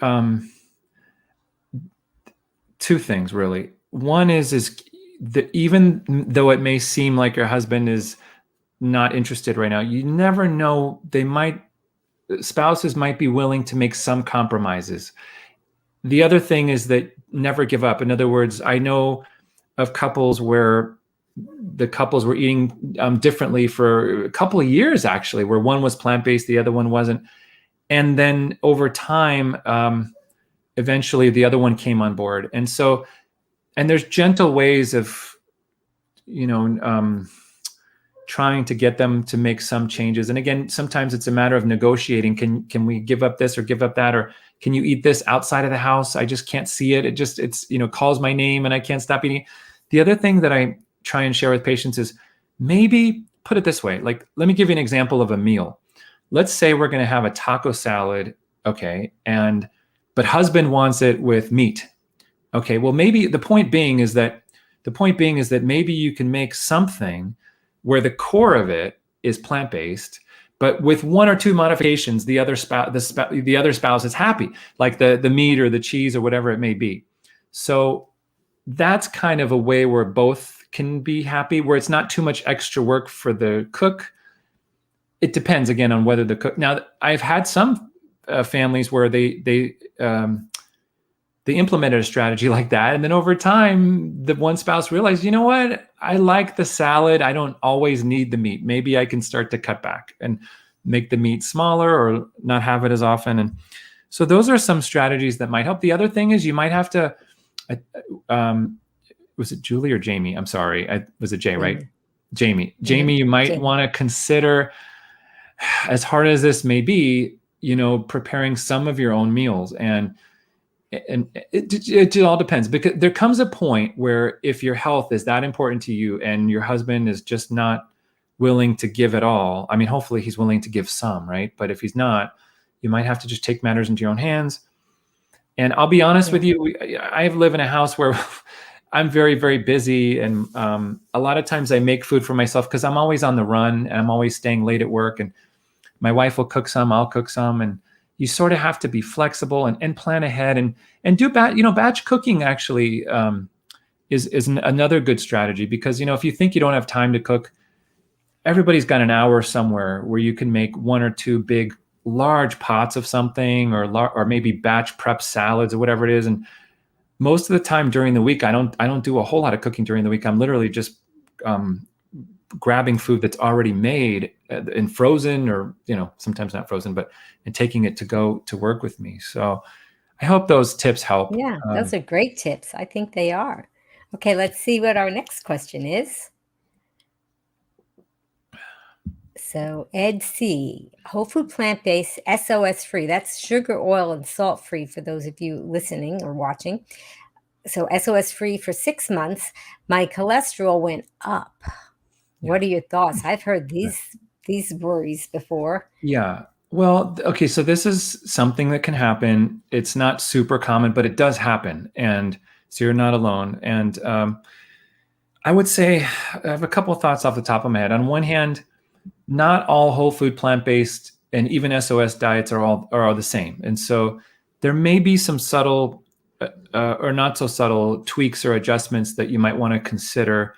2 things really. One is that even though it may seem like your husband is not interested right now, you never know. Spouses might be willing to make some compromises. The other thing is that never give up. In other words, I know of couples where the couples were eating differently for a couple of years, actually, where one was plant-based, the other one wasn't. And then over time, eventually the other one came on board. And there's gentle ways of, trying to get them to make some changes. And again, sometimes it's a matter of negotiating. Can we give up this or give up that? Or can you eat this outside of the house? I just can't see it. It's calls my name and I can't stop eating. The other thing that I try and share with patients is, maybe put it this way. Like, let me give you an example of a meal. Let's say we're going to have a taco salad. Okay. But husband wants it with meat. Okay. Well, maybe the point being is that maybe you can make something where the core of it is plant-based, but with 1 or 2 modifications, the other spouse is happy, like the meat or the cheese or whatever it may be. So that's kind of a way where both can be happy, where it's not too much extra work for the cook. It depends again on whether the cook. Now, I've had some families where they they implemented a strategy like that. And then over time, the one spouse realized, you know what? I like the salad. I don't always need the meat. Maybe I can start to cut back and make the meat smaller or not have it as often. And so those are some strategies that might help. The other thing is you might have to, was it Julie or Jamie? I'm sorry. Was it Jay, right? Jamie. Jamie, you might want to consider, as hard as this may be, preparing some of your own meals. And it all depends, because there comes a point where if your health is that important to you and your husband is just not willing to give it all, I mean, hopefully he's willing to give some, right? But if he's not, you might have to just take matters into your own hands. And I'll be honest with you, I live in a house where I'm very, very busy. And a lot of times I make food for myself because I'm always on the run and I'm always staying late at work. And my wife will cook some, I'll cook some. And you sort of have to be flexible and plan ahead and do batch cooking actually is another good strategy, because, if you think you don't have time to cook, everybody's got an hour somewhere where you can make one or two big, large pots of something, or maybe batch prep salads or whatever it is. And most of the time during the week, I don't do a whole lot of cooking during the week. I'm literally just grabbing food that's already made and frozen, or sometimes not frozen, and taking it to go to work with me. So I hope those tips help.
Yeah, those are great tips. I think they are. Okay, let's see what our next question is. So Ed C, whole food plant-based, SOS free. That's sugar, oil, and salt free for those of you listening or watching. So SOS free for 6 months. My cholesterol went up. What are your thoughts? I've heard these worries before.
Yeah. Well, okay. So this is something that can happen. It's not super common, but it does happen. And so you're not alone. And I would say I have a couple of thoughts off the top of my head. On one hand, not all whole food plant-based and even SOS diets are all the same. And so there may be some subtle or not so subtle tweaks or adjustments that you might want to consider.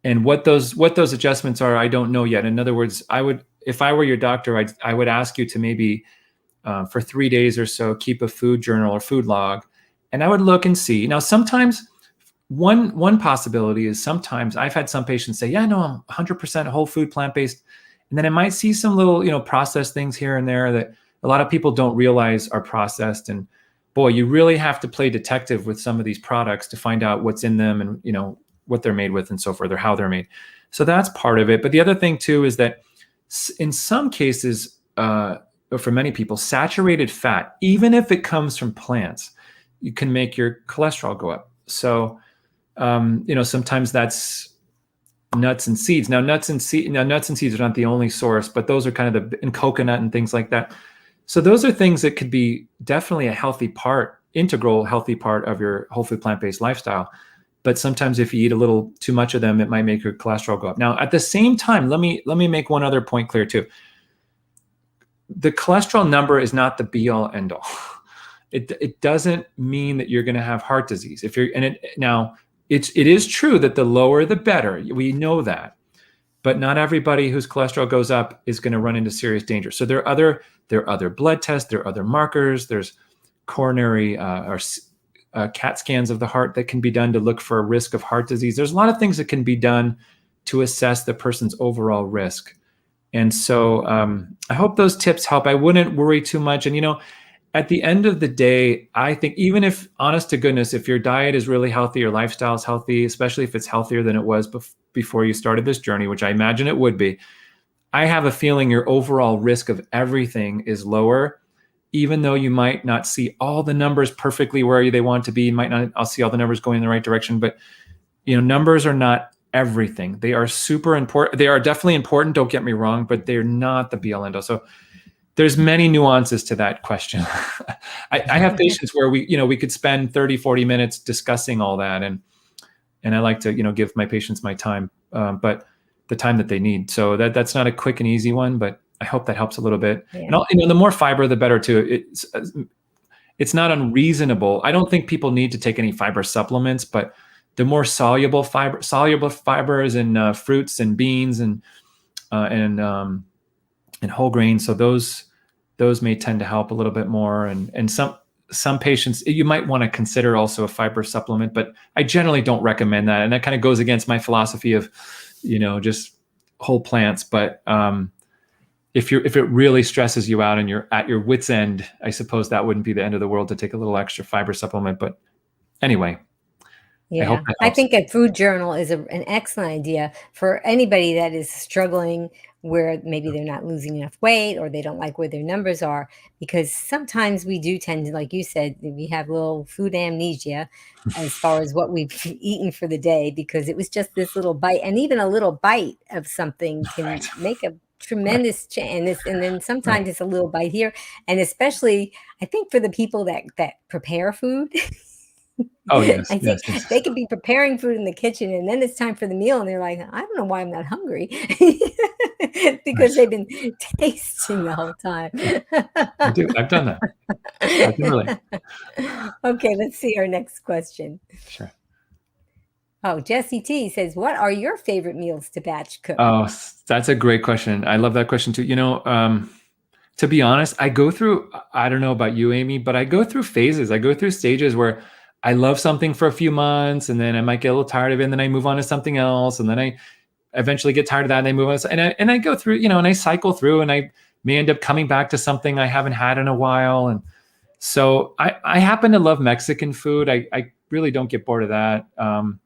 And what those adjustments are, I don't know yet. In other words, if I were your doctor, I would ask you to maybe for 3 days or so keep a food journal or food log, and I would look and see. Now, sometimes one possibility is, sometimes I've had some patients say, "Yeah, no, I'm 100% whole food plant-based," and then I might see some little processed things here and there that a lot of people don't realize are processed. And boy, you really have to play detective with some of these products to find out what's in them and what they're made with and so forth, or how they're made. So that's part of it. But the other thing too is that in some cases, or for many people, saturated fat, even if it comes from plants, you can make your cholesterol go up. So, sometimes that's nuts and seeds. Now, nuts and seeds are not the only source, but those are kind of in coconut and things like that. So those are things that could be definitely a integral healthy part of your whole food plant-based lifestyle. But sometimes if you eat a little too much of them, it might make your cholesterol go up. Now, at the same time, let me make one other point clear too. The cholesterol number is not the be all end all. It doesn't mean that you're going to have heart disease. It is true that the lower the better. We know that. But not everybody whose cholesterol goes up is going to run into serious danger. So there are other blood tests, there are other markers, there's coronary or CAT scans of the heart that can be done to look for a risk of heart disease. There's a lot of things that can be done to assess the person's overall risk. And so I hope those tips help. I wouldn't worry too much. And, at the end of the day, I think even if, honest to goodness, if your diet is really healthy, your lifestyle is healthy, especially if it's healthier than it was before you started this journey, which I imagine it would be, I have a feeling your overall risk of everything is lower, even though you might not see all the numbers perfectly where they want to be. You might not I'll see all the numbers going in the right direction, but numbers are not everything. They are super important. They are definitely important, don't get me wrong, but they're not the be all end all. So there's many nuances to that question. I have patients where we could spend 30, 40 minutes discussing all that. And I like to, give my patients my time, but the time that they need. So that's not a quick and easy one, but I hope that helps a little bit. Yeah. And the more fiber, the better too. It's not unreasonable. I don't think people need to take any fiber supplements, but the more soluble fibers in fruits and beans and whole grains. So those may tend to help a little bit more. And some patients, you might want to consider also a fiber supplement, but I generally don't recommend that. And that kind of goes against my philosophy of, just whole plants. But if it really stresses you out and you're at your wit's end, I suppose that wouldn't be the end of the world to take a little extra fiber supplement. But anyway, I hope
Yeah,
that
I
helps.
think a food journal is an excellent idea for anybody that is struggling where maybe they're not losing enough weight or they don't like where their numbers are. Because sometimes we do tend to, like you said, we have little food amnesia as far as what we've eaten for the day because it was just this little bite. And even a little bite of something can
Right.
make a
Right.
tremendous change. And then
Right.
sometimes it's a little bite here. And especially, I think for the people that prepare food.
Oh, yes.
I think
Yes. Yes.
they could be preparing food in the kitchen and then it's time for the meal and they're like, I don't know why I'm not hungry
Right.
because they've been tasting the whole time.
I do. I've done that. I can relate.
Okay, let's see our next question.
Sure.
Oh, Jesse T says, what are your favorite meals to batch cook?
Oh, that's a great question. I love that question too. To be honest, I go through, I don't know about you, Amy, but I go through phases. I go through stages where I love something for a few months and then I might get a little tired of it and then I move on to something else. And then I eventually get tired of that and I move on. And I go through, and I cycle through and I may end up coming back to something I haven't had in a while. And so I happen to love Mexican food. I really don't get bored of that. And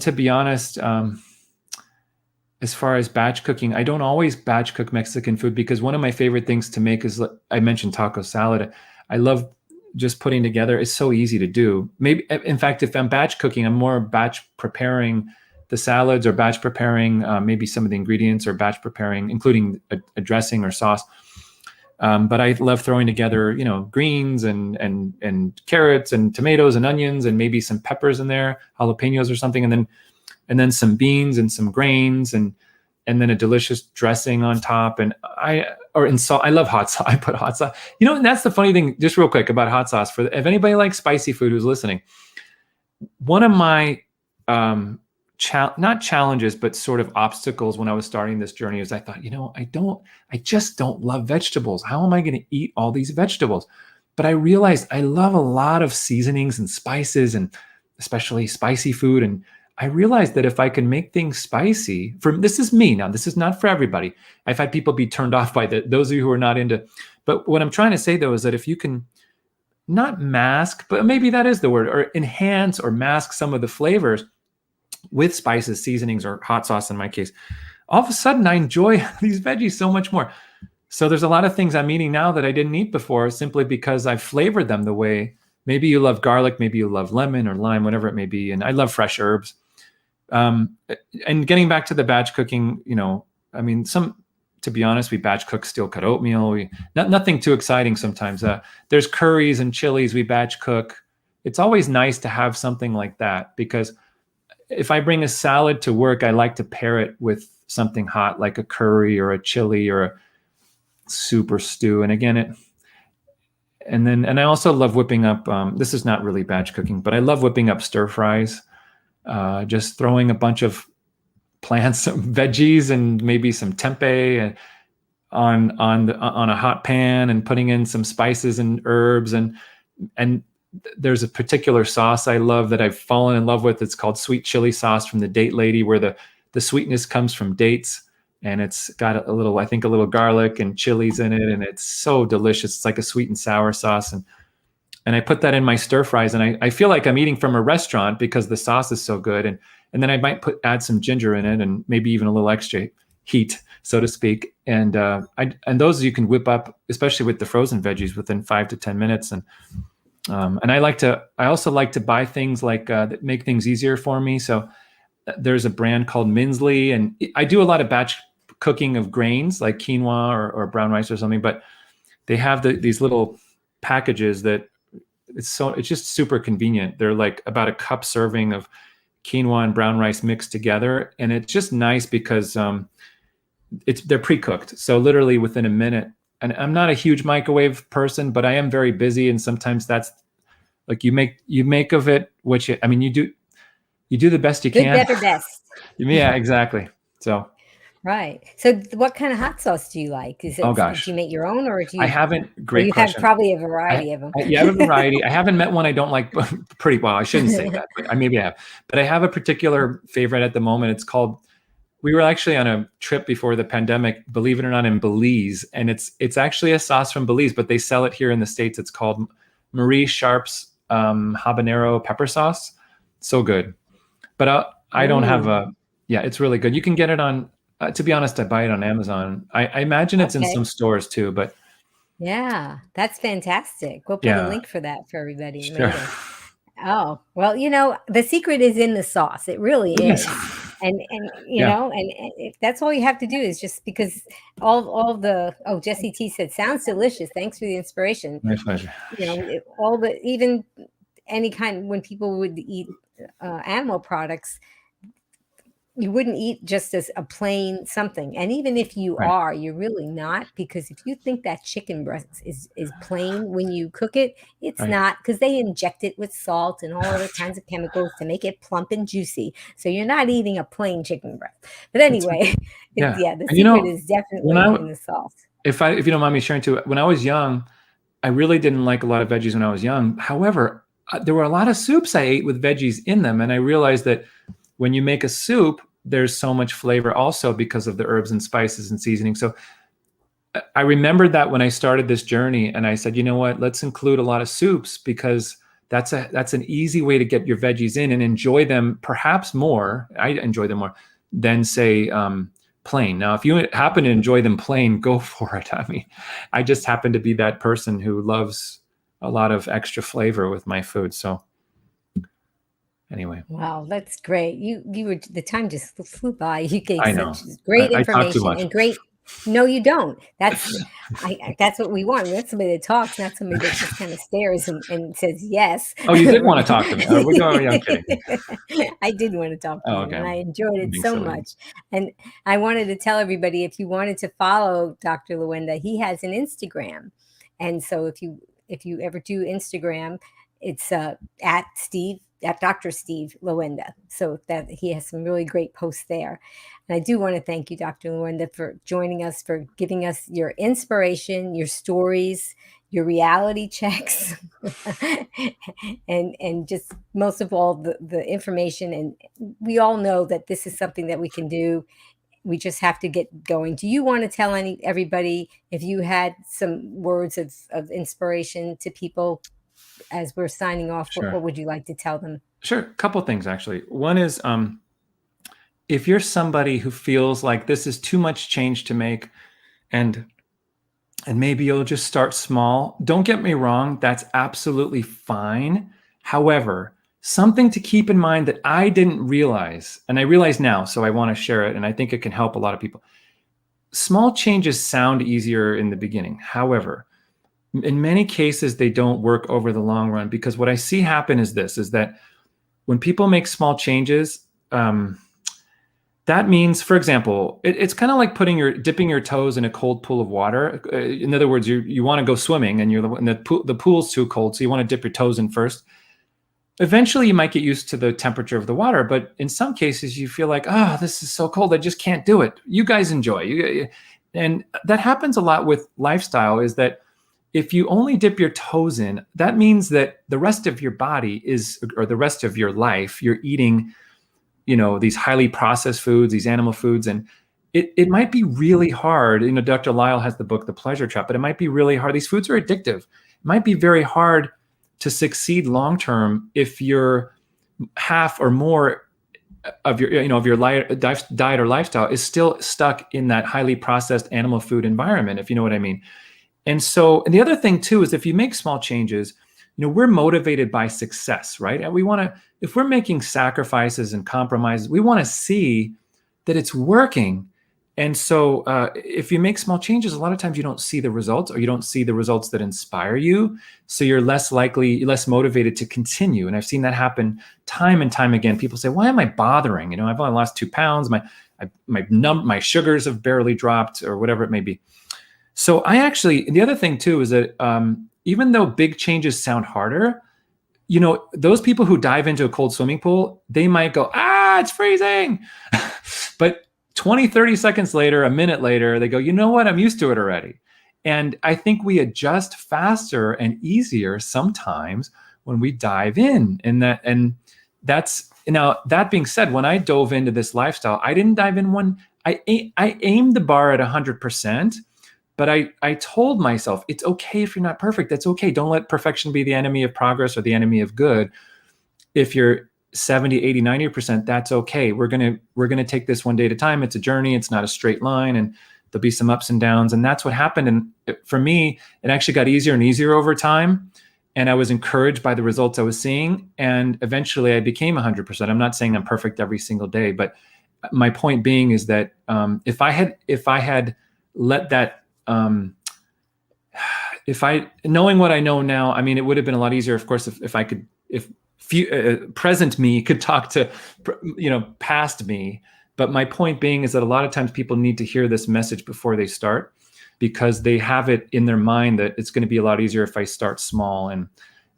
to be honest, as far as batch cooking, I don't always batch cook Mexican food because one of my favorite things to make is, I mentioned taco salad. I love just putting together. It's so easy to do. Maybe, in fact, if I'm batch cooking, I'm more batch preparing the salads or batch preparing maybe some of the ingredients or batch preparing, including a dressing or sauce. But I love throwing together, greens and carrots and tomatoes and onions and maybe some peppers in there, jalapenos or something, and then some beans and some grains and then a delicious dressing on top. And I love hot sauce. I put hot sauce. And that's the funny thing, just real quick about hot sauce. If anybody likes spicy food who's listening, one of my not challenges, but sort of obstacles when I was starting this journey is I thought, I just don't love vegetables. How am I going to eat all these vegetables? But I realized I love a lot of seasonings and spices and especially spicy food. And I realized that if I can make things spicy, this is me now, this is not for everybody. I've had people be turned off by those of you who are not into, but what I'm trying to say though, is that if you can not mask, but maybe that is the word, or enhance or mask some of the flavors with spices, seasonings, or hot sauce in my case, all of a sudden I enjoy these veggies so much more. So there's a lot of things I'm eating now that I didn't eat before simply because I've flavored them the way. Maybe you love garlic, maybe you love lemon or lime, whatever it may be. And I love fresh herbs. And getting back to the batch cooking, to be honest, we batch cook steel cut oatmeal. Nothing too exciting sometimes. There's curries and chilies we batch cook. It's always nice to have something like that because if I bring a salad to work, I like to pair it with something hot like a curry or a chili or a soup or stew. And again, and I also love whipping up, this is not really batch cooking, but I love whipping up stir fries, just throwing a bunch of plants, some veggies and maybe some tempeh on a hot pan and putting in some spices and herbs. And there's a particular sauce I love that I've fallen in love with. It's called sweet chili sauce from the Date Lady, where the sweetness comes from dates. And it's got a little garlic and chilies in it. And it's so delicious. It's like a sweet and sour sauce. And I put that in my stir fries. And I feel like I'm eating from a restaurant because the sauce is so good. And then I might add some ginger in it and maybe even a little extra heat, so to speak. And those you can whip up, especially with the frozen veggies, within 5 to 10 minutes. And I also like to buy things like that make things easier for me. So there's a brand called Minsley, and I do a lot of batch cooking of grains like quinoa or brown rice or something, but they have these little packages that it's just super convenient. They're like about a cup serving of quinoa and brown rice mixed together. And it's just nice because they're pre-cooked. So literally within a minute. And I'm not a huge microwave person, but I am very busy. And sometimes that's like you make of it, you do the best you
Good,
can.
better, best.
Yeah, exactly. So
Right. So what kind of hot sauce do you like?
Oh
Do
gosh,
you make your own, or do
I
you,
haven't.
or
Great
you have
question.
probably a
I,
variety of them?
yeah, I have a variety. I haven't met one I don't like pretty well. I shouldn't say that, but I maybe I have. But I have a particular favorite at the moment. It's called. We were actually on a trip before the pandemic, believe it or not, in Belize, and it's actually a sauce from Belize, but they sell it here in the States. It's called Marie Sharp's habanero pepper sauce. So good. But I don't have
Ooh,
a. Yeah, it's really good. You can get it on. To be honest, I buy it on Amazon. I imagine it's in some
okay.
stores too. But
Yeah, that's fantastic. We'll put a
yeah,
link for that for everybody
sure.
later. Oh, well, the secret is in the sauce. It really
Yes.
is. And
Yeah,
that's all you have to do is just because all the Jesse T said sounds delicious. Thanks for the inspiration.
my pleasure.
All the even any kind when people would eat animal products, you wouldn't eat just as a plain something. And even if you
Right.
are, you're really not, because if you think that chicken breast is plain when you cook it, it's
Right.
not, because they inject it with salt and all other kinds of chemicals to make it plump and juicy. So you're not eating a plain chicken breast. But
That's
anyway,
yeah.
yeah, the
And you
secret
know,
is
when
definitely
I
in the sauce.
if you don't mind me sharing too, when I was young, I really didn't like a lot of veggies when I was young. However, there were a lot of soups I ate with veggies in them, and I realized that when you make a soup, there's so much flavor also because of the herbs and spices and seasoning. So I remembered that when I started this journey, and I said, you know what, let's include a lot of soups because that's an easy way to get your veggies in and enjoy them perhaps more. I enjoy them more than say plain. Now, if you happen to enjoy them plain, go for it. I mean, I just happen to be that person who loves a lot of extra flavor with my food. So anyway,
Wow, that's great. You were the time just flew by. You gave
I
such
know
great
I talk too
information
much.
and great. No, you don't. That's what we want. We want somebody that talks, not somebody that just kind of stares and says yes.
Oh, you did want to
Right.
talk to me. We're going. Yeah, I'm kidding.
I did want to talk to
Oh,
you,
okay.
and I
I'm
enjoyed it
being
so
silly.
much. And I wanted to tell everybody, if you wanted to follow Dr. Lawenda, he has an Instagram, and so if you ever do Instagram, it's at Steve at Dr. Steve Lawenda. So that he has some really great posts there. And I do want to thank you, Dr. Lawenda, for joining us, for giving us your inspiration, your stories, your reality checks, and just most of all the information. And we all know that this is something that we can do. We just have to get going. Do you want to tell everybody, if you had some words of inspiration to people as we're signing off,
Sure.
what would you like to tell them?
Sure. A couple things actually. One is if you're somebody who feels like this is too much change to make and maybe you'll just start small. Don't get me wrong, that's absolutely fine. However, something to keep in mind that I didn't realize, and I realize now, so I want to share it, and I think it can help a lot of people. Small changes sound easier in the beginning. However, in many cases, they don't work over the long run because what I see happen is this, is that when people make small changes, that means, for example, it's kind of like dipping your toes in a cold pool of water. In other words, you want to go swimming and the pool's too cold, so you want to dip your toes in first. Eventually, you might get used to the temperature of the water, but in some cases, you feel like, oh, this is so cold, I just can't do it. You guys enjoy, and that happens a lot with lifestyle. Is that if you only dip your toes in, that means that the rest of your body or the rest of your life, you're eating these highly processed foods, these animal foods, and it might be really hard. Dr. Lyle has the book The Pleasure Trap, but it might be really hard. These foods are addictive. It might be very hard to succeed long term if you're half or more of your diet or lifestyle is still stuck in that highly processed animal food environment, if you know what I mean. And the other thing too is if you make small changes, we're motivated by success, right? And if we're making sacrifices and compromises, we want to see that it's working. And so if you make small changes, a lot of times you don't see the results, or you don't see the results that inspire you. So you're less motivated to continue. And I've seen that happen time and time again. People say, why am I bothering? I've only lost 2 pounds. My sugars have barely dropped, or whatever it may be. So the other thing too is that even though big changes sound harder, those people who dive into a cold swimming pool, they might go, it's freezing. But 20, 30 seconds later, a minute later, they go, you know what? I'm used to it already. And I think we adjust faster and easier sometimes when we dive in. And that's, now that being said, when I dove into this lifestyle, I didn't dive in I aimed the bar at 100%, but I told myself, it's okay if you're not perfect. That's okay. Don't let perfection be the enemy of progress or the enemy of good. If you're 70, 80, 90%, that's okay. We're going to take this one day at a time. It's a journey. It's not a straight line, and there'll be some ups and downs. And that's what happened. And for me, it actually got easier and easier over time. And I was encouraged by the results I was seeing. And eventually I became 100%. I'm not saying I'm perfect every single day, but my point being is that if I had let that, knowing what I know now, I mean, it would have been a lot easier, of course, if present me could talk to, past me. But my point being is that a lot of times people need to hear this message before they start, because they have it in their mind that it's going to be a lot easier if I start small. And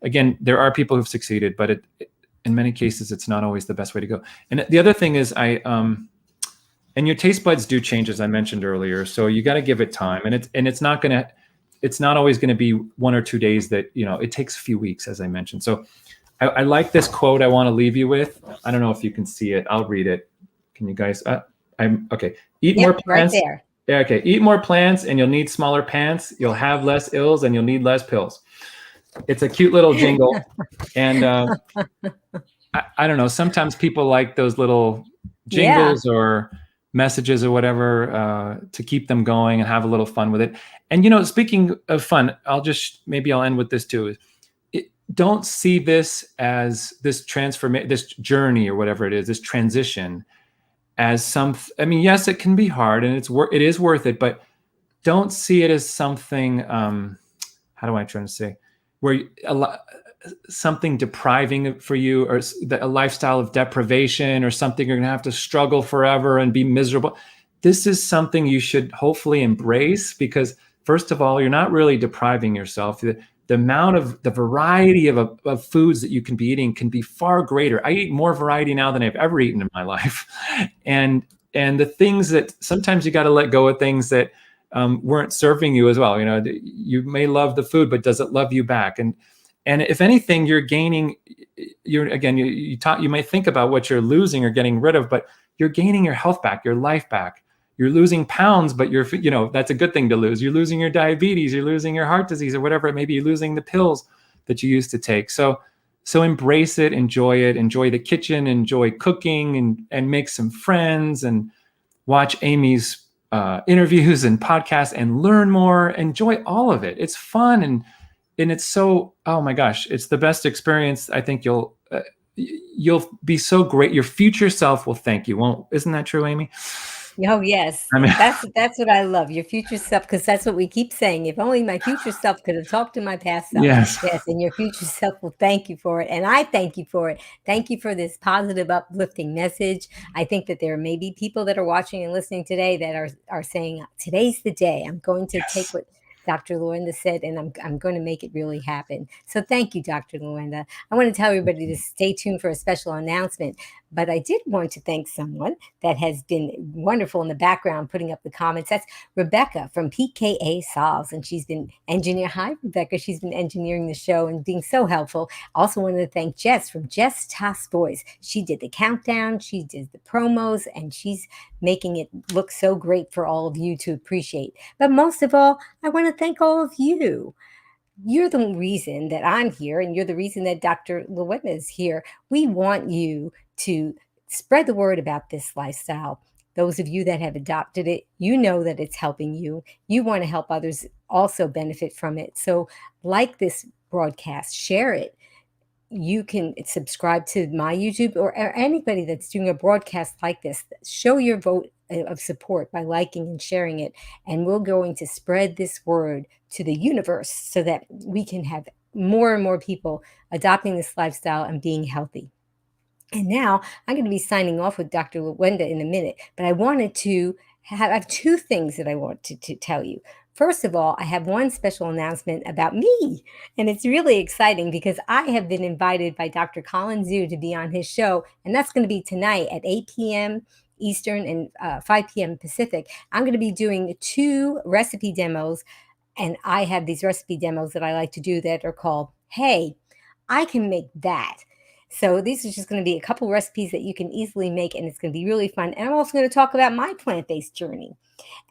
again, there are people who've succeeded, but in many cases, it's not always the best way to go. And the other thing is and your taste buds do change, as I mentioned earlier. So you got to give it time, and it's not always going to be 1 or 2 days. That, it takes a few weeks, as I mentioned. So I like this quote I want to leave you with. I don't know if you can see it. I'll read it. Can you guys? I'm okay. Eat more plants.
Right there.
Yeah, okay. Eat more plants and you'll need smaller pants. You'll have less ills and you'll need less pills. It's a cute little jingle. And I don't know. Sometimes people like those little jingles or messages or whatever to keep them going and have a little fun with it. And, speaking of fun, I'll end with this too. Don't see this as this journey or whatever it is, this transition as yes, it can be hard and it is worth it, but don't see it as something, how do I try to say, where something depriving for you, or a lifestyle of deprivation, or something you're going to have to struggle forever and be miserable. This is something you should hopefully embrace, because first of all, you're not really depriving yourself. The variety of foods that you can be eating can be far greater. I eat more variety now than I've ever eaten in my life. And the things that sometimes you got to let go of things that weren't serving you as well. You may love the food, but does it love you back? And if anything, you're gaining, you may think about what you're losing or getting rid of, but you're gaining your health back, your life back. You're losing pounds, but that's a good thing to lose. You're losing your diabetes, you're losing your heart disease, or whatever it may be. You're losing the pills that you used to take. So embrace it, enjoy the kitchen, enjoy cooking, and make some friends, and watch Amy's interviews and podcasts and learn more. Enjoy all of it. It's fun, and it's so, oh my gosh, it's the best experience. I think you'll be so great. Your future self will thank you. Isn't that true, Amy?
Oh, yes. That's what I love. Your future self, because that's what we keep saying. If only my future self could have talked to my past self.
Yes.
And your future self will thank you for it. And I thank you for it. Thank you for this positive, uplifting message. I think that there may be people that are watching and listening today that are saying, today's the day. I'm going to take what Dr. Lawenda said, and I'm going to make it really happen. So thank you, Dr. Lawenda. I want to tell everybody to stay tuned for a special announcement, but I did want to thank someone that has been wonderful in the background, putting up the comments. That's Rebecca from PKA Solves, and she's been Hi, Rebecca. She's been engineering the show and being so helpful. Also wanted to thank Jess from Jess Tastebuds. She did the countdown, she did the promos, and she's making it look so great for all of you to appreciate. But most of all, I want to thank all of you. You're the reason that I'm here, and you're the reason that Dr. Lawenda is here. We want you to spread the word about this lifestyle. Those of you that have adopted it, you know that it's helping you. You want to help others also benefit from it. So like this broadcast, share it. You can subscribe to my YouTube, or anybody that's doing a broadcast like this. Show your vote of support by liking and sharing it. And we're going to spread this word to the universe so that we can have more and more people adopting this lifestyle and being healthy. And now I'm going to be signing off with Dr. Lawenda in a minute, but I wanted to I have two things that I want to tell you. First of all, I have one special announcement about me, and it's really exciting because I have been invited by Dr. Colin Zhu to be on his show, and that's going to be tonight at 8 p.m. Eastern and 5 p.m. Pacific. I'm going to be doing 2 recipe demos, and I have these recipe demos that I like to do that are called, Hey, I can make that. So these are just going to be a couple recipes that you can easily make, and it's going to be really fun. And I'm also going to talk about my plant-based journey.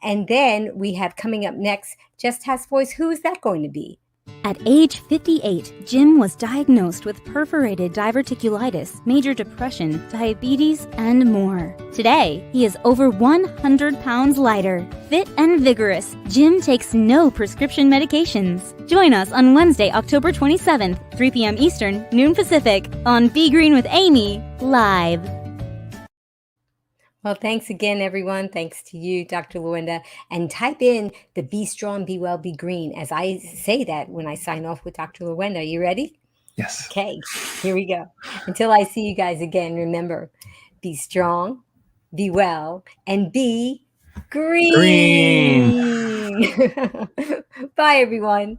And then we have coming up next, Just Has Voice. Who is that going to be?
At age 58, Jim was diagnosed with perforated diverticulitis, major depression, diabetes, and more. Today, he is over 100 pounds lighter. Fit and vigorous, Jim takes no prescription medications. Join us on Wednesday, October 27th, 3 p.m. Eastern, noon Pacific, on Be Green with Amy, live.
Well, thanks again, everyone. Thanks to you, Dr. Lawenda. And type in the Be Strong, Be Well, Be Green as I say that when I sign off with Dr. Lawenda. Are you ready?
Yes.
Okay, here we go. Until I see you guys again, remember, be strong, be well, and be green. Bye, everyone.